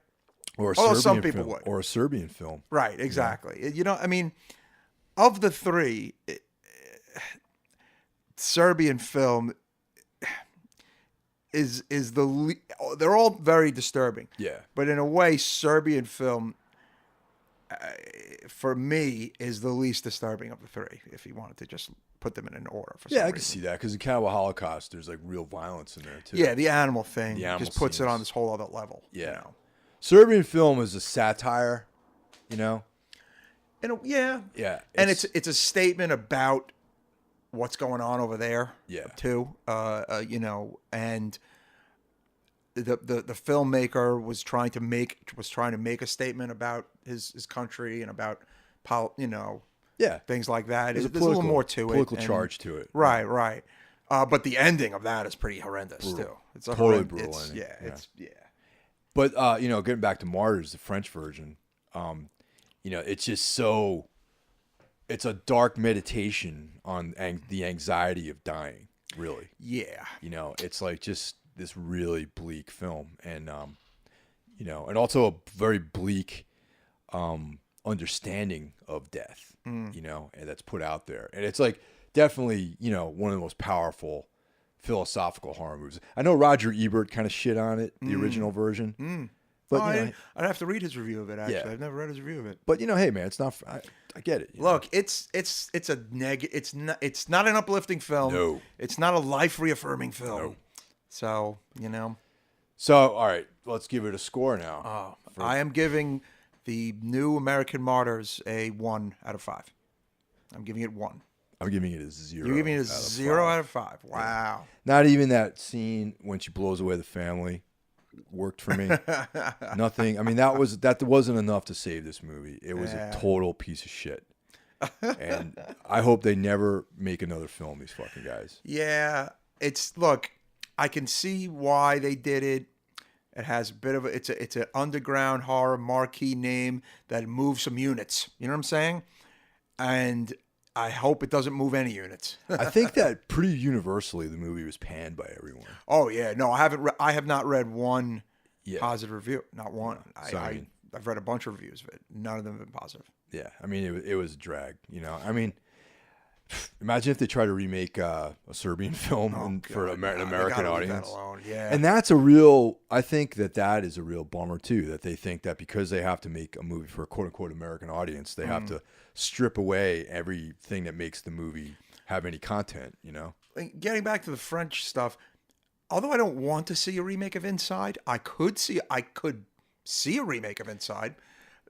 Or a Although Serbian some people film. would. Or a Serbian film. Right, exactly. I mean, of the three, Serbian film is they're all very disturbing. Yeah. But in a way, Serbian film, for me, is the least disturbing of the three. If you wanted to just put them in an order for some Yeah, I reason. can see that because in Cannibal Holocaust, there's like real violence in there too. Yeah, the animal thing The animal just puts it scenes. on this whole other level. Yeah. Serbian film is a satire, And yeah. And it's a statement about what's going on over there. Yeah. Too. And the filmmaker was trying to make a statement about his country and about things like that. There's There's a little more to it. Political charge to it. Right. But the ending of that is pretty horrendous too. It's a Totally brutal ending. Yeah. But getting back to Martyrs, the French version, it's just so. It's a dark meditation on the anxiety of dying. Really. Yeah. It's like just this really bleak film, and and also a very bleak understanding of death, you know, and that's put out there. And it's like definitely, you know, one of the most powerful philosophical horror movies. I know Roger Ebert kind of shit on it, the original version. But I'd have to read his review of it. Actually, I've never read his review of it. But you know, hey man, it's not. I get it. Look, it's a It's not an uplifting film. No, it's not a life reaffirming film. No. So you know. So all right, let's give it a score now. I am giving the New American Martyrs a 1 out of 5. I'm giving it 1. I'm giving it a 0. You're giving it a 0 out of 5. Wow. Yeah. Not even that scene when she blows away the family worked for me. Nothing. I mean, that wasn't enough to save this movie. It was a total piece of shit. And I hope they never make another film, these fucking guys. Yeah. Look, I can see why they did it. It has a bit of it's an underground horror marquee name that moves some units. You know what I'm saying? And I hope it doesn't move any units. I think that pretty universally the movie was panned by everyone. Oh yeah, no, I haven't. I have not read one positive review. Not one. I've read a bunch of reviews of it. None of them have been positive. Yeah, I mean it was a drag. You know, I mean, imagine if they try to remake a Serbian film for an American audience. That alone. Yeah, and that's a real. I think that is a real bummer too. That they think that because they have to make a movie for a quote unquote American audience, they have to strip away everything that makes the movie have any content. You know, getting back to the French stuff. Although I don't want to see a remake of Inside, I could see a remake of Inside.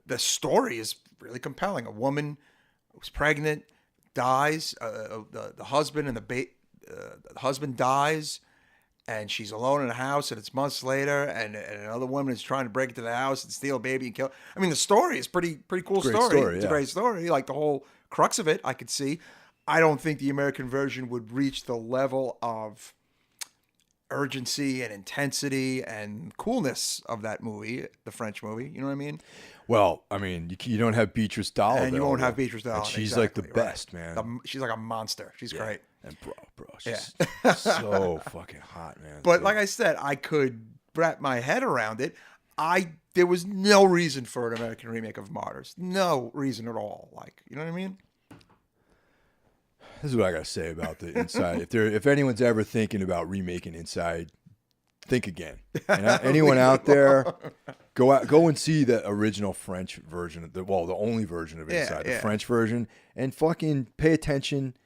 The story is really compelling. A woman who's pregnant dies. The husband and the husband dies, and she's alone in a house. And it's months later, and another woman is trying to break into the house and steal a baby and kill. I mean, the story is pretty cool story. It's a great story. Like the whole crux of it, I could see. I don't think the American version would reach the level of urgency and intensity and coolness of that movie, the French movie. You know what I mean? Well, I mean, you don't have Beatrice Dalle. And you won't have Beatrice Dalle. And she's like the best, man. She's like a monster. She's great. And bro, she's so fucking hot, man. But like I said, I could wrap my head around it. There was no reason for an American remake of Martyrs. No reason at all. Like, you know what I mean? This is what I gotta say about the Inside. If anyone's ever thinking about remaking Inside, think again. And anyone out there, go and see the original French version. The only version of Inside, the French version, and fucking pay attention.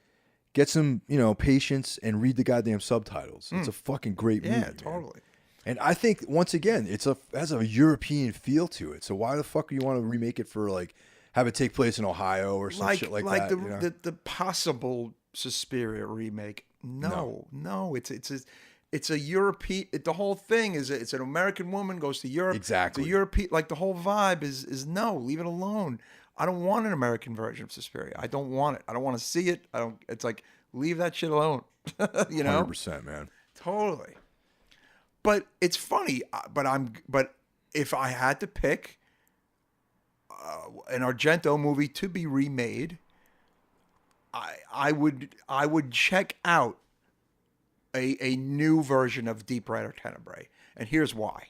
Get some, patience and read the goddamn subtitles. It's a fucking great movie. Yeah, totally. Man. And I think once again, it has a European feel to it. So why the fuck do you want to remake it for have it take place in Ohio or some shit like that? The possible Suspiria remake. No. It's a European. The whole thing is it's an American woman goes to Europe. Exactly. The European, the whole vibe is no. Leave it alone. I don't want an American version of Suspiria. I don't want it. I don't want to see it. It's like leave that shit alone. 100%, man. Totally. But it's funny. But if I had to pick an Argento movie to be remade, I would check out a new version of Deep Red or Tenebrae, and here's why.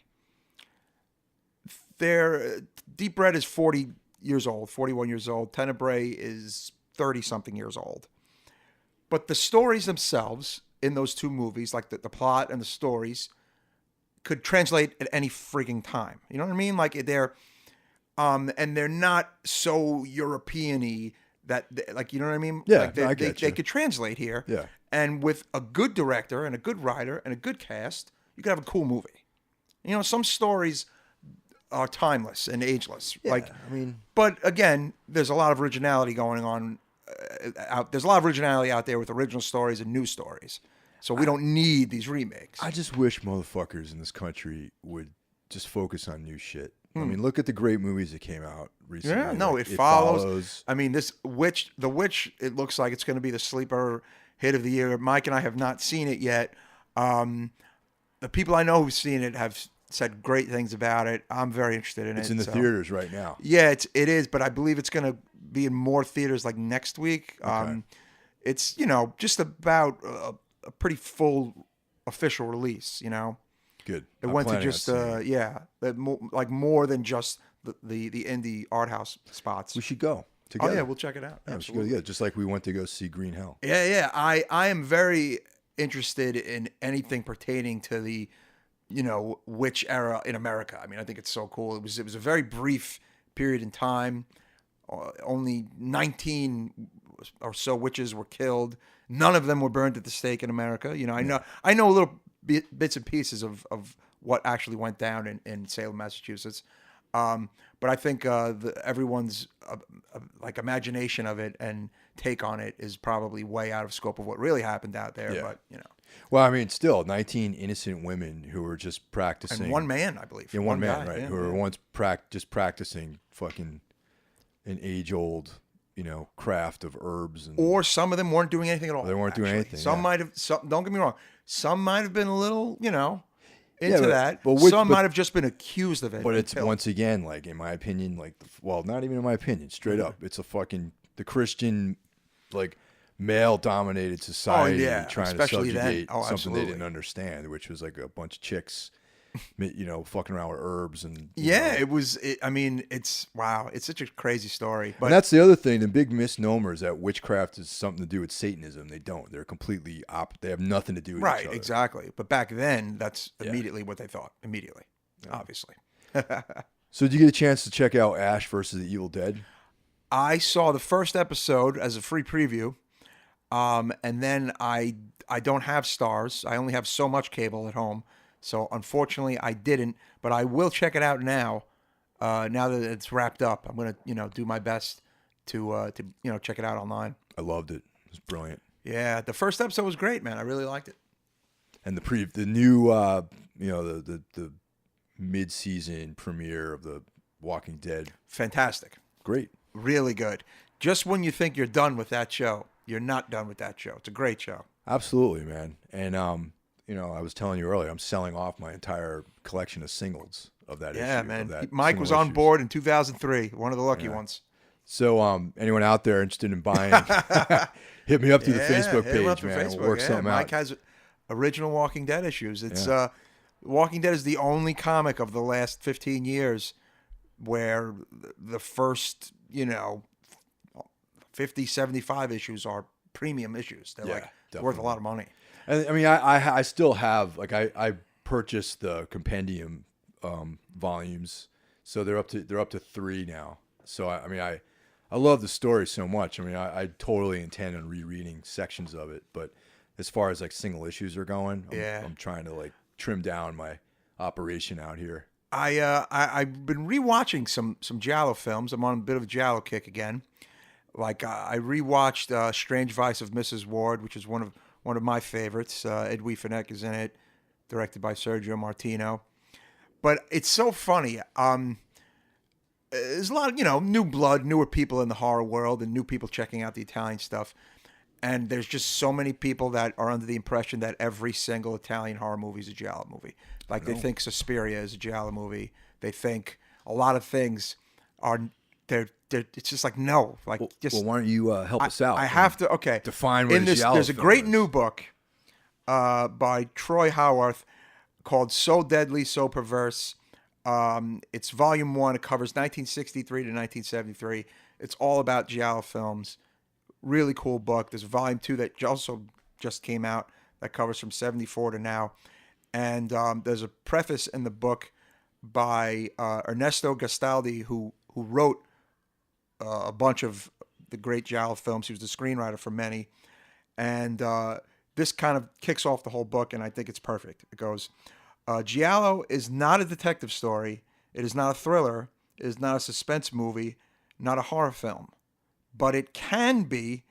Deep Red is 40 years old, 41 years old. Tenebrae is 30-something years old. But the stories themselves in those two movies, like the plot and the stories, could translate at any freaking time. You know what I mean? Like they're not so European-y that, you know what I mean? Yeah, they could translate here. Yeah. And with a good director and a good writer and a good cast, you could have a cool movie. Some stories are timeless and ageless. Yeah, but again, there's a lot of originality going on. There's a lot of originality out there with original stories and new stories. So we don't need these remakes. I just wish motherfuckers in this country would just focus on new shit. I mean, look at the great movies that came out recently. Yeah, no, it follows. I mean, The Witch, it looks like it's going to be the sleeper hit of the year. Mike and I have not seen it yet. The people I know who've seen it have said great things about it. I'm very interested in it. It's in the theaters right now. Yeah, it is, but I believe it's going to be in more theaters next week. Okay. It's, just about a pretty full official release, Good. It went to just more than just the indie art house spots. We should go Oh together. yeah, we'll check it out. Yeah, we should Absolutely. go. Yeah, just like we went to go see Green Hell. Yeah. I am very interested in anything pertaining to the, witch era in America. I mean, I think it's so cool. It was a very brief period in time. Only 19 or so witches were killed. None of them were burned at the stake in America. I know little bits and pieces of what actually went down in Salem, Massachusetts. But I think everyone's like imagination of it and take on it is probably way out of scope of what really happened out there. Yeah. But Well, I mean, still 19 innocent women who were just practicing. and one man, I believe. Yeah, one man, guy, right? yeah, who were once just practicing fucking an age-old, craft of herbs and. Or some of them weren't doing anything at all. They weren't doing actually. anything, Some yeah. might have. Don't get me wrong. Some might have been a little, into but- that. but Some might have just been accused of it. But and it's killed. once again, like in my opinion, not even in my opinion, straight up, it's the Christian, like male-dominated society yeah, trying to especially then. subjugate Oh, something absolutely. they didn't understand, which was like a bunch of chicks, fucking around with herbs and. Yeah, it was. I mean, it's wow. It's such a crazy story. But And that's the other thing. The big misnomer is that witchcraft is something to do with Satanism. They don't. They're completely They have nothing to do with each right, other. exactly. But back then, that's Yeah. immediately what they thought. Immediately, obviously. So did you get a chance to check out Ash versus the Evil Dead? I saw the first episode as a free preview, and then I don't have Stars. I only have so much cable at home, so unfortunately I didn't. But I will check it out now. Now that it's wrapped up, I'm gonna do my best to check it out online. I loved it. It was brilliant. Yeah, the first episode was great, man. I really liked it. And the new the mid-season premiere of the Walking Dead, Fantastic. great. Really good. Just when you think you're done with that show, you're not done with that show. It's a great show. Absolutely, man. And I was telling you earlier, I'm selling off my entire collection of singles of that issue. Yeah, of man. that Mike single was on issues. board in 2003. One of the lucky ones. So anyone out there interested in buying, hit me up through the Facebook hit him up page, through man. Facebook. We'll work something Mike out. has original Walking Dead issues. It's Walking Dead is the only comic of the last 15 years where the first 50, 75 issues are premium issues. They're worth a definitely. lot of money. And I mean, I still have I purchased the compendium volumes, so they're up to 3 now. So I love the story so much. I mean, I totally intend on rereading sections of it, but as far as like single issues are going, I'm trying to like trim down my operation out here. I've been rewatching some Giallo films. I'm on a bit of a Giallo kick again. Like I rewatched Strange Vice of Mrs. Ward, which is one of my favorites. Edwy Fenech is in it, directed by Sergio Martino. But it's so funny. There's a lot of new blood, newer people in the horror world, and new people checking out the Italian stuff. And there's just so many people that are under the impression that every single Italian horror movie is a Giallo movie. Like they think Suspiria is a Giallo movie. They think a lot of things are. It's just like no. Like Well, why don't you help us out? I have to. Okay. Define what in a this. Giallo There's a film great is. new book by Troy Howarth called "So Deadly, So Perverse." It's volume 1. It covers 1963 to 1973. It's all about Giallo films. Really cool book. There's volume 2 that also just came out that covers from 74 to now. And there's a preface in the book by Ernesto Gastaldi, who wrote a bunch of the great Giallo films. He was the screenwriter for many. And this kind of kicks off the whole book, and I think it's perfect. It goes, Giallo is not a detective story. It is not a thriller. It is not a suspense movie, not a horror film. But it can be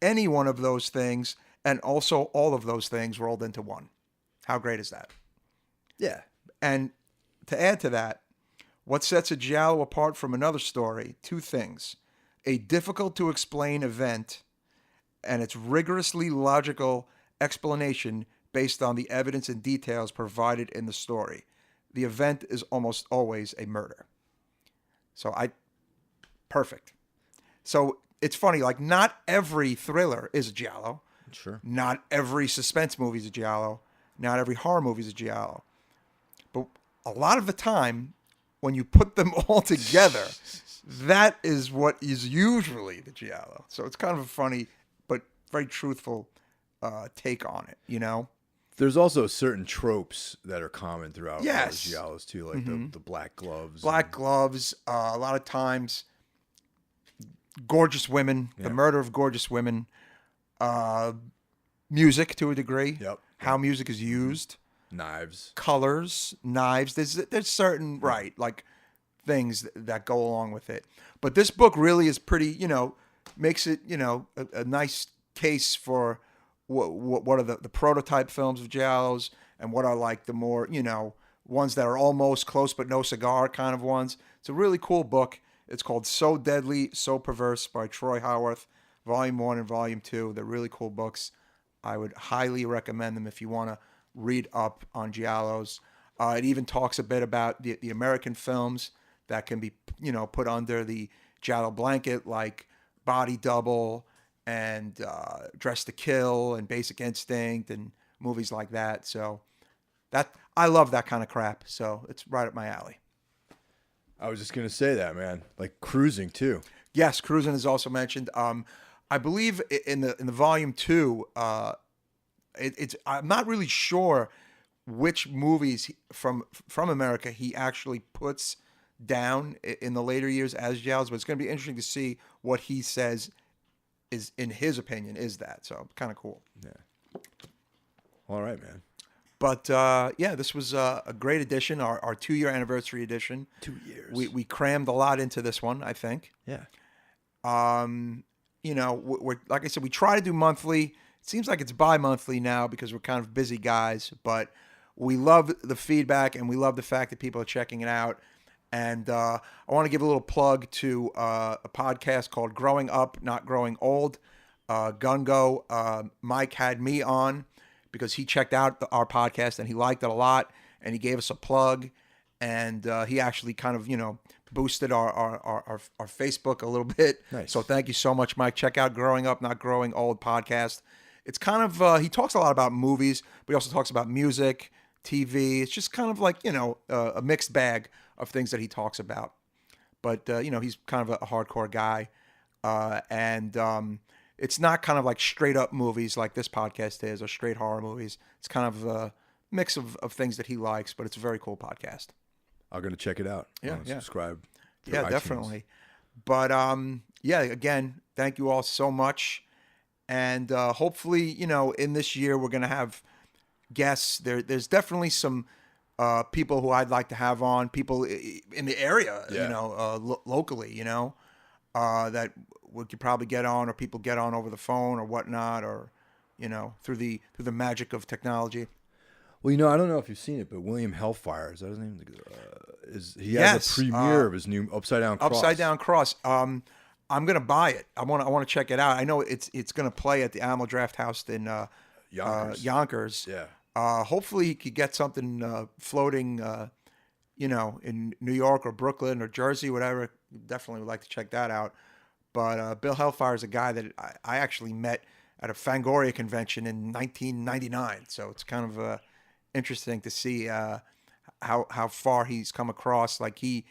any one of those things, and also all of those things rolled into one. How great is that? Yeah. And to add to that, what sets a Giallo apart from another story? 2 things. A difficult-to-explain event and its rigorously logical explanation based on the evidence and details provided in the story. The event is almost always a murder. Perfect. So it's funny, like not every thriller is a Giallo. Sure. Not every suspense movie is a Giallo. Not every horror movie is a Giallo. But a lot of the time, when you put them all together, that is what is usually the giallo. So it's kind of a funny but very truthful take on it, you know? There's also certain tropes that are common throughout Yes. those giallos too, like the black gloves. Black gloves, a lot of times, gorgeous women, the murder of gorgeous women, music to a degree, how music is used, knives, colors, knives. There's certain like things that go along with it. But this book really is pretty, you know, makes it, you know, a nice case for what are the prototype films of giallos and what are like the more, you know, ones that are almost close but no cigar kind of ones. It's a really cool book. It's called So Deadly, So Perverse by Troy Howarth, Volume 1 and Volume 2. They're really cool books. I would highly recommend them if you want to read up on giallos. It even talks a bit about the American films that can be, you know, put under the giallo blanket, like Body Double and Dress to Kill and Basic Instinct and movies like that. So that I love that kind of crap. So it's right up my alley. I was just gonna say that, man. Like cruising too. Yes, cruising is also mentioned. I believe in the Volume 2, it's I'm not really sure which movies from America he actually puts down in the later years as giallos, but it's going to be interesting to see what he says is, in his opinion, is that. So kind of cool. Yeah. All right, man. But yeah, this was a great edition, our 2-year anniversary edition. 2 years. We crammed a lot into this one, I think. Yeah. You know, we're like I said, we try to do monthly. It seems like it's bi-monthly now because we're kind of busy guys, but we love the feedback and we love the fact that people are checking it out. And I want to give a little plug to a podcast called Growing Up, Not Growing Old. Gungo, Mike had me on because he checked out our podcast and he liked it a lot, and he gave us a plug, and he actually kind of, you know, boosted our Facebook a little bit. Nice. So thank you so much, Mike. Check out Growing Up, Not Growing Old podcast. It's kind of, he talks a lot about movies, but he also talks about music, TV. It's just kind of like, you know, a mixed bag of things that he talks about. But, you know, he's kind of a hardcore guy. And it's not kind of like straight up movies like this podcast is, or straight horror movies. It's kind of a mix of things that he likes, but it's a very cool podcast. I'm going to check it out. Yeah, yeah. Subscribe. Yeah, iTunes. Definitely. But, yeah, again, thank you all so much. And hopefully, you know, in this year, we're going to have guests. There's definitely some people who I'd like to have on, people in the area, you know, locally, you know, that we could probably get on, or people get on over the phone or whatnot, or, you know, through the magic of technology. Well, you know, I don't know if you've seen it, but William Hellfire, is that his name? He has a premiere of his new Upside Down Cross. Upside Down Cross. I'm gonna buy it. I want to check it out. I know it's gonna play at the Animal Draft House in Yonkers. Yeah. Hopefully he could get something floating, you know, in New York or Brooklyn or Jersey, whatever. Definitely would like to check that out. But Bill Hellfire is a guy that I actually met at a Fangoria convention in 1999. So it's kind of interesting to see how far he's come across. Like he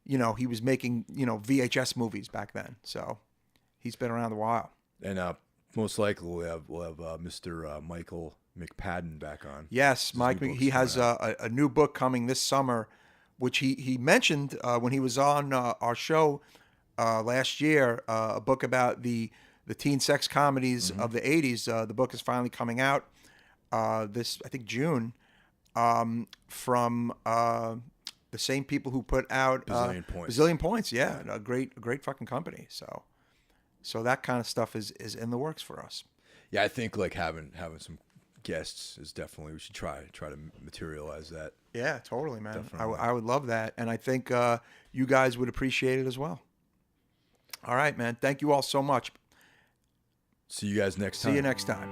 was making, you know, VHS movies back then. So he's been around a while. And most likely we'll have Mr. Michael McPadden back on. Yes, Mike. He has a new book coming this summer, which he mentioned when he was on our show last year. A book about the teen sex comedies of the 80s. The book is finally coming out this, I think, June, from the same people who put out Bazillion Points. Yeah, a great fucking company. So that kind of stuff is in the works for us. Yeah, I think like having some guests is definitely, we should try to materialize that. Yeah, totally, man. Definitely. I would love that, and I think you guys would appreciate it as well. All right, man. Thank you all so much. See you guys next time. See you next time.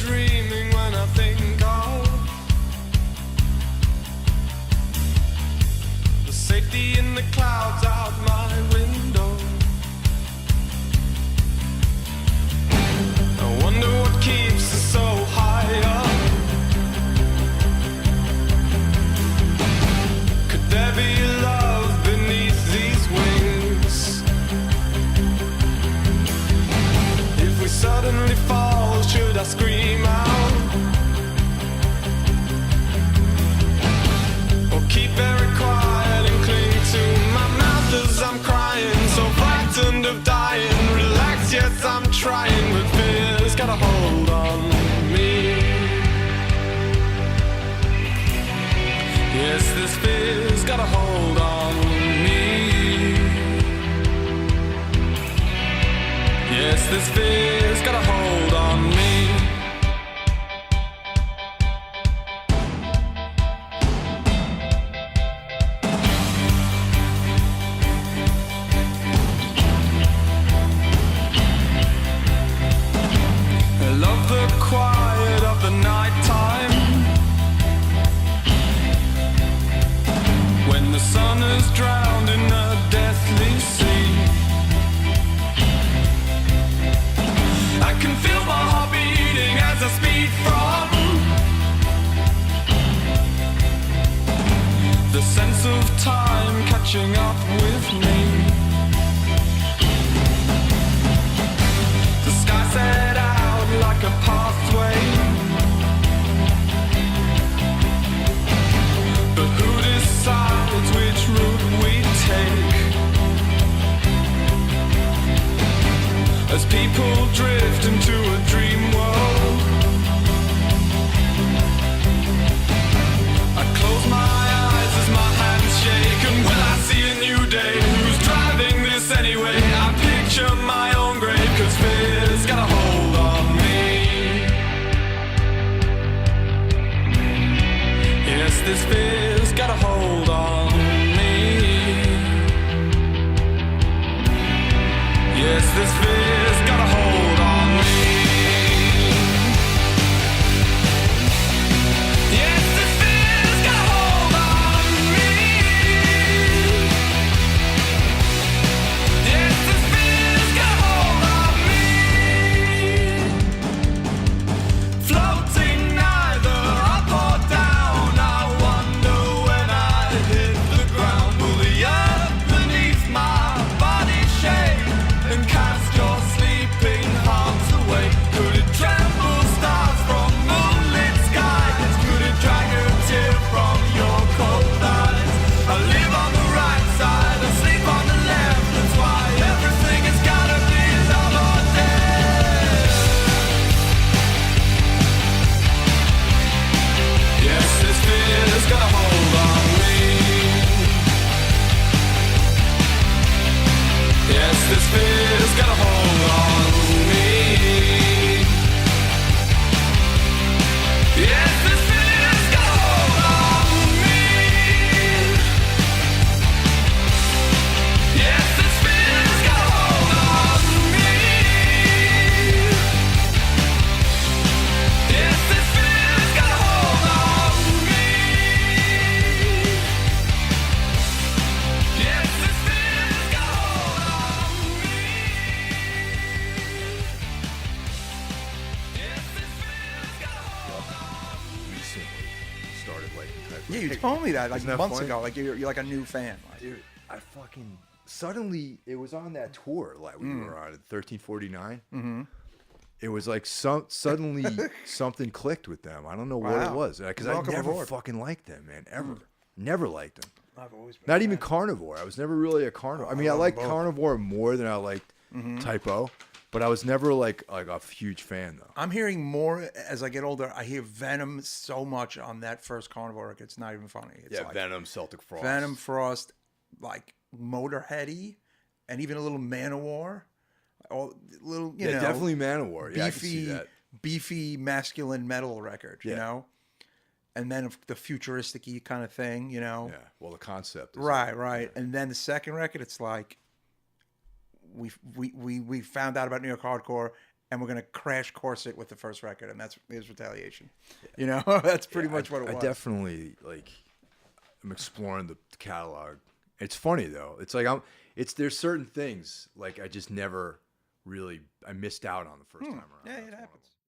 dreaming when I think of the safety in the clouds out my window. I wonder what keeps us so high up. Could there be love beneath these wings? If we suddenly fall, should I scream out? Or keep very quiet and cling to my mouth as I'm crying, so frightened of dying? Relax, yes, I'm trying, but fear's got a hold on me. Yes, this fear's got a hold on me. Yes, this fear's got a hold on me. I love the quiet of the nighttime, when the sun is drowned in a deathly sea. I can feel my heart beating as I speed from the sense of time catching up with me. The sky set out like a pathway, but who decides which route we take? As people drift into a dream world, I close my eyes as my hands shake, and will I see a new day? Who's driving this anyway? I picture my own grave, 'cause fear's got a hold on me. Yes, this fear's got a hold on me. Yes, this fear's got a hold on me. Yes, this fear's got a hold on me. Yes, this fear's got a hold on me. Floating neither up or down, I wonder when I hit the ground, will the earth beneath my body shake and cast your sleeping hearts away? Could it tremble stars from moonlit skies? Could it drag a tear from your cold eyes? I live on the right side, I sleep on the left. That's why everything has gotta be love or death. Yes, this fear's got a hold on me. Yes, this fear's got a hold on me. Yes, this fear's got a hold on me. Yes, this fear's got a hold on me. Yes, this fear's got a hold on me. Yes, this fear's got a hold on me. Yes, this fear's got a hold on me. Recently started liking Type O. Yeah, you told me that like Isn't that months funny? ago. Like you're like a new fan. Like, Dude, I fucking suddenly it was on that tour like we were on at 1349. Mm-hmm. It was like suddenly something clicked with them. I don't know what it Wow. was because I Welcome never aboard. fucking liked them, man. Ever, never liked them. I've always been Not even Carnivore. I was never really a Carnivore. I mean, I love liked them both. Carnivore more than I liked Type O, but I was never like a huge fan though. I'm hearing more as I get older. I hear Venom so much on that first Carnivore record. It's not even funny. It's Yeah, like Venom, Celtic Frost. Venom, Frost, like Motorheady, and even a little Manowar. All little, you Yeah, know, definitely Manowar. Yeah, I can see beefy, that. beefy masculine metal record. You Yeah. know, and then the futuristic-y kind of thing. You know, Yeah. Well, the concept. Is right. And then the second record, it's like we found out about New York hardcore, and we're going to crash course it with the first record, and that's his retaliation. You know, that's pretty much what it was. I definitely I'm exploring the catalog. It's funny though. It's like there's certain things like I just never really I missed out on the first time around. Yeah, That's it one of happens.